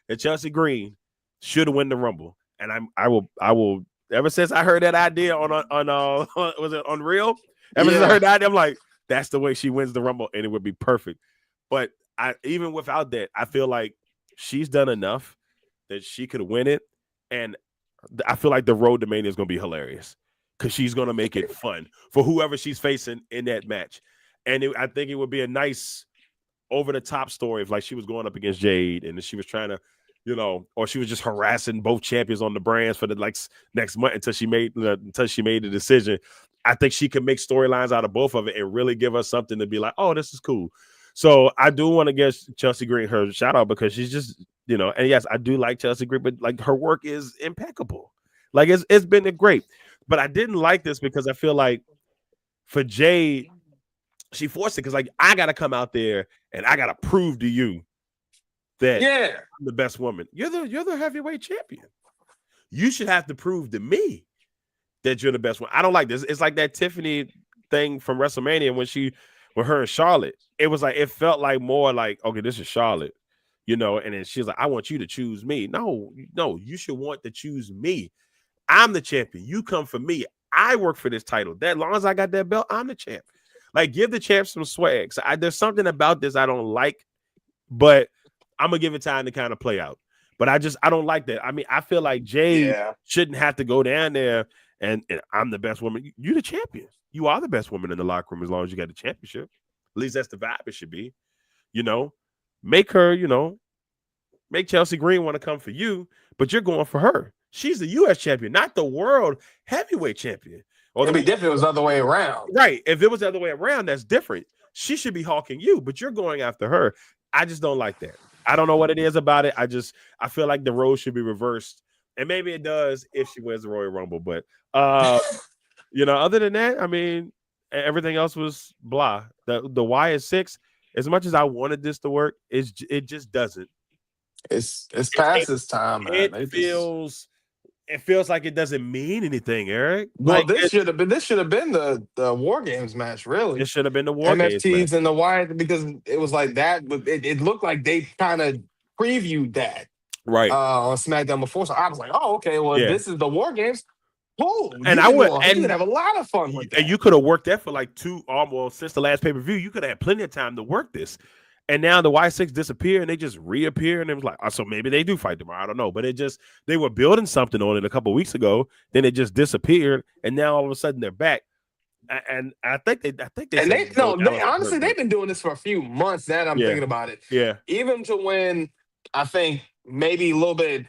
that Chelsea Green should win the Rumble. And I will. Ever since I heard that idea on was it Unreal? Since I heard that idea, I'm like, that's the way she wins the Rumble, and it would be perfect. But even without that, I feel like she's done enough that she could win it, and I feel like the road to Mania is going to be hilarious because she's going to make it fun for whoever she's facing in that match. And I think it would be a nice over-the-top story if like she was going up against Jade and she was trying to, or she was just harassing both champions on the brands for the next month until she made the decision. I think she could make storylines out of both of it and really give us something to be like, oh, this is cool. So I do want to give Chelsea Green her shout out because she's just, and yes, I do like Chelsea Green, but like her work is impeccable. Like it's been great. But I didn't like this because I feel like for Jade, she forced it because like I gotta come out there and I gotta prove to you that I'm the best woman. You're the heavyweight champion. You should have to prove to me that you're the best one. I don't like this. It's like that Tiffany thing from WrestleMania when her and Charlotte. It was like it felt like more like, okay, this is Charlotte, and then she's like, I want you to choose me. No, you should want to choose me. I'm the champion. You come for me. I work for this title. That long as I got that belt, I'm the champ. Like, give the champ some swag. So there's something about this I don't like, but I'm gonna give it time to kind of play out. But I don't like that. I mean, I feel like Jade shouldn't have to go down there and I'm the best woman. You're the champion. You are the best woman in the locker room as long as you got the championship. least that's the vibe it should be. You know, make her, make Chelsea Green want to come for you, but you're going for her. She's the U.S. champion, not the world heavyweight champion. It'd be different if it was the other way around. Right. If it was the other way around, that's different. She should be hawking you, but you're going after her. I just don't like that. I don't know what it is about it. I feel like the roles should be reversed. And maybe it does if she wins the Royal Rumble. But, other than that, I mean, everything else was blah. The Wyatt 6, as much as I wanted this to work, it just doesn't. It's past its time, man. It feels like it doesn't mean anything, Eric. Well, like this should have been the War Games match, really. It should have been the War Games MFTs match. and the Wyatt, because it was like that. It looked like they kind of previewed that on SmackDown before. So I was like, oh, okay, well, this is the War Games. Oh, and you could have a lot of fun with that. And you could have worked that for like since the last pay-per-view, you could have had plenty of time to work this. And now the Y6 disappear and they just reappear, and it was like, so maybe they do fight tomorrow. I don't know, but they were building something on it a couple of weeks ago. Then it just disappeared, and now all of a sudden they're back. And I think they. And honestly, they've been doing this for a few months. Now that I'm thinking about it, even to when I think maybe a little bit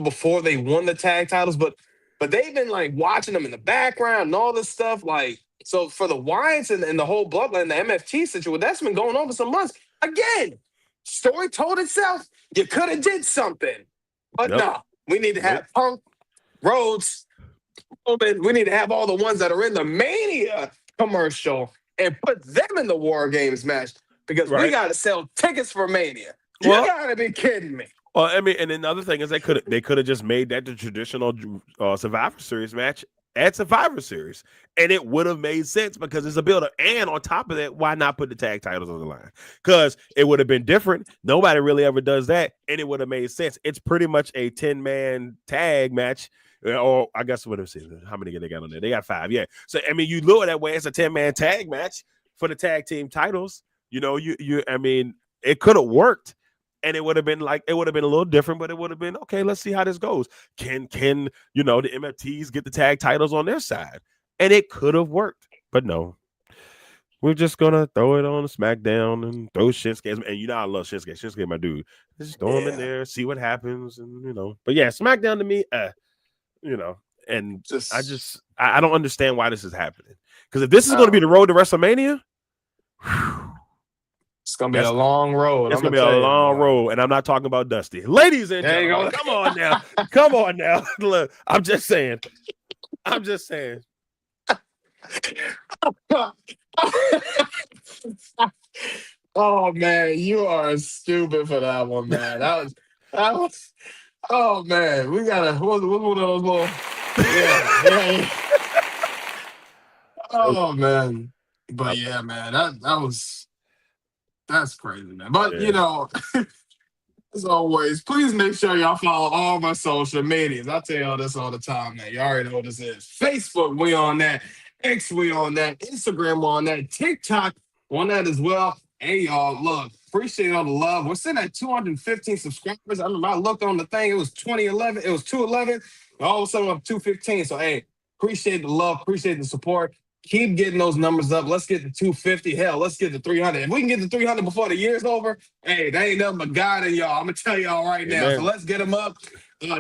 before they won the tag titles, but they've been like watching them in the background and all this stuff, like. So for the Wyatts and the whole bloodline, the MFT situation, that's been going on for some months. Again, story told itself. You could have did something, but no. We need to have Punk, Rhodes, Roman. We need to have all the ones that are in the Mania commercial and put them in the War Games match, because we got to sell tickets for Mania. You got to be kidding me. Well, I mean, and then the other thing is they could have just made that the traditional Survivor Series match at Survivor Series, and it would have made sense because it's a build-up. And on top of that, why not put the tag titles on the line? Because it would have been different. Nobody really ever does that, and it would have made sense. It's pretty much a 10-man tag match, or I guess what is it? How many they got on there? They got 5, yeah. So I mean, you look at that way, it's a 10-man tag match for the tag team titles. I mean, it could have worked. And it would have been a little different, but it would have been okay. Let's see how this goes. Can the MFTs get the tag titles on their side? And it could have worked, but no. We're just gonna throw it on SmackDown and throw Shinsuke. And I love Shinsuke. Shinsuke, my dude. Just throw him in there, see what happens, and But yeah, SmackDown to me, and I don't understand why this is happening. Because if this is going to be the road to WrestleMania. It's gonna be a long road. It's gonna be a long road, and I'm not talking about Dusty. Ladies and gentlemen, come on now. Look, I'm just saying. Oh man, you are stupid for that one, man. That was. Oh man, we gotta. What one of those little? Yeah. Oh man, but yeah, man, that was. That's crazy, man. But, as always, please make sure y'all follow all my social medias. I tell y'all this all the time, man. You already know what this is. Facebook, we on that. X, we on that. Instagram, on that. TikTok, on that as well. Hey, y'all, look, appreciate all the love. We're sitting at 215 subscribers. I remember I looked on the thing. It was 2011. It was 211. All of a sudden, I'm up 215. So, hey, appreciate the love. Appreciate the support. Keep getting those numbers up. Let's get to 250. Hell, let's get to 300. If we can get to 300 before the year's over, hey, that ain't nothing but God and y'all. I'm going to tell y'all right now. So let's get them up.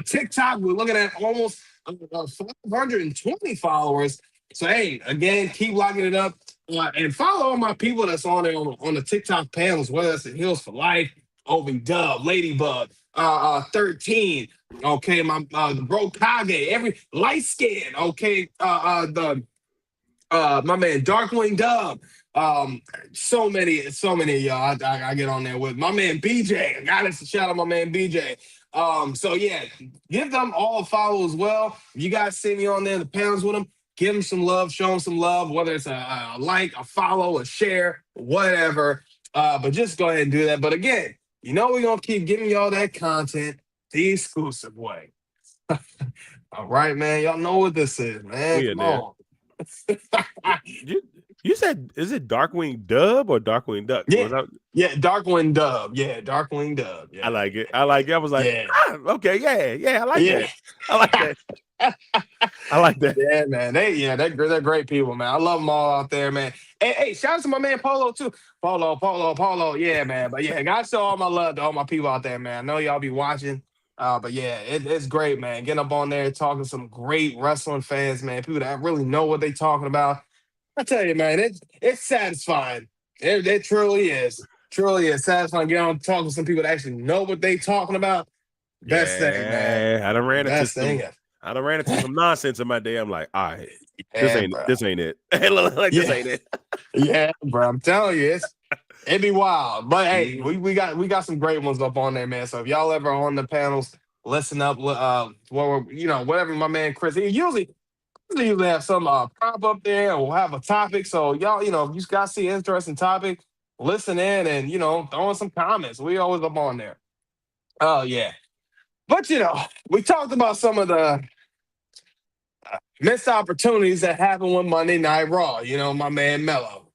TikTok, we're looking at almost 520 followers. So, hey, again, keep locking it up. And follow all my people that's on there on the TikTok panels, whether it's the Hills for Life, OV Dub, Ladybug, 13, okay, the Bro Kage, every light skin, okay, my man Darkwing Dub, so many of y'all I get on there with. My man BJ, I got to shout out my man BJ. So yeah, give them all a follow as well. If you guys see me on there in the panels with them, give them some love, show them some love, whether it's a like, a follow, a share, whatever. But just go ahead and do that. But again, we're going to keep giving y'all that content the exclusive way. All right, man. Y'all know what this is, man. Come on. You said, is it Darkwing Dub or Darkwing Duck? Yeah, Darkwing Dub. Yeah, Darkwing Dub. Yeah. I like it. I was like, okay, yeah, I like that. I like that. I like that. Yeah, man. They're great people, man. I love them all out there, man. Hey, shout out to my man Polo too. Polo. Yeah, man. But yeah, gotta show all my love to all my people out there, man. I know y'all be watching. But yeah, it's great, man. Getting up on there, talking to some great wrestling fans, man. People that really know what they talking about. I tell you, man, it's satisfying. It truly is. Truly is satisfying. Get on talking to some people that actually know what they talking about. Best thing, man. I done ran into Best thing. some nonsense in my day. I'm like, all right, Yeah, this ain't it. This ain't it. Yeah, bro. I'm telling you, it'd be wild. But hey, we got some great ones up on there, man. So if y'all ever on the panels, listen up. Whatever my man Chris, he usually have some prop up there, or we'll have a topic. So y'all, if you guys see an interesting topic, listen in and throw in some comments. We always up on there. Oh yeah. But we talked about some of the missed opportunities that happened with Monday Night Raw. My man Mello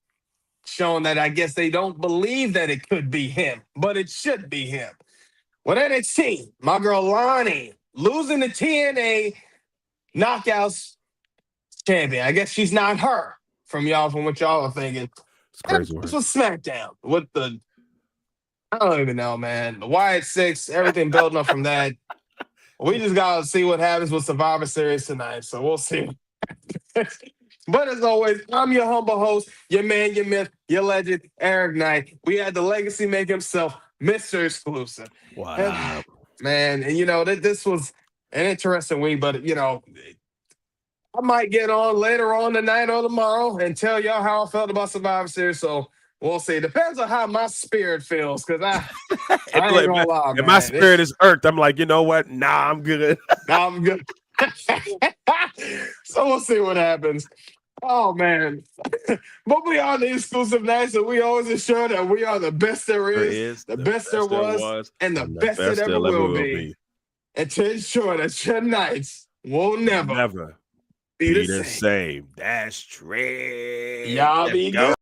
showing that I guess they don't believe that it could be him, but it should be him. With NXT, my girl Lonnie losing the TNA Knockouts champion. I guess she's not her from what y'all are thinking. It's crazy. This was SmackDown with I don't even know, man. The Wyatt Six, everything building up from that. We just gotta see what happens with Survivor Series tonight. So we'll see. But as always, I'm your humble host, your man, your myth, your legend, Eric Knight. We had the legacy make himself Mr. Exclusive. Wow. Man, and this was an interesting week, but I might get on later on tonight or tomorrow and tell y'all how I felt about Survivor Series. So we'll see. Depends on how my spirit feels, because I ain't gonna lie, man. If my spirit is irked, I'm like, you know what? Nah, I'm good. I'm good. So we'll see what happens. Oh, man. But we are the Exclusive Knights, and we always ensure that we are the best there is, the best there was, and the best it ever will be. And to ensure that your nights will never be the same. That's true. Y'all be good.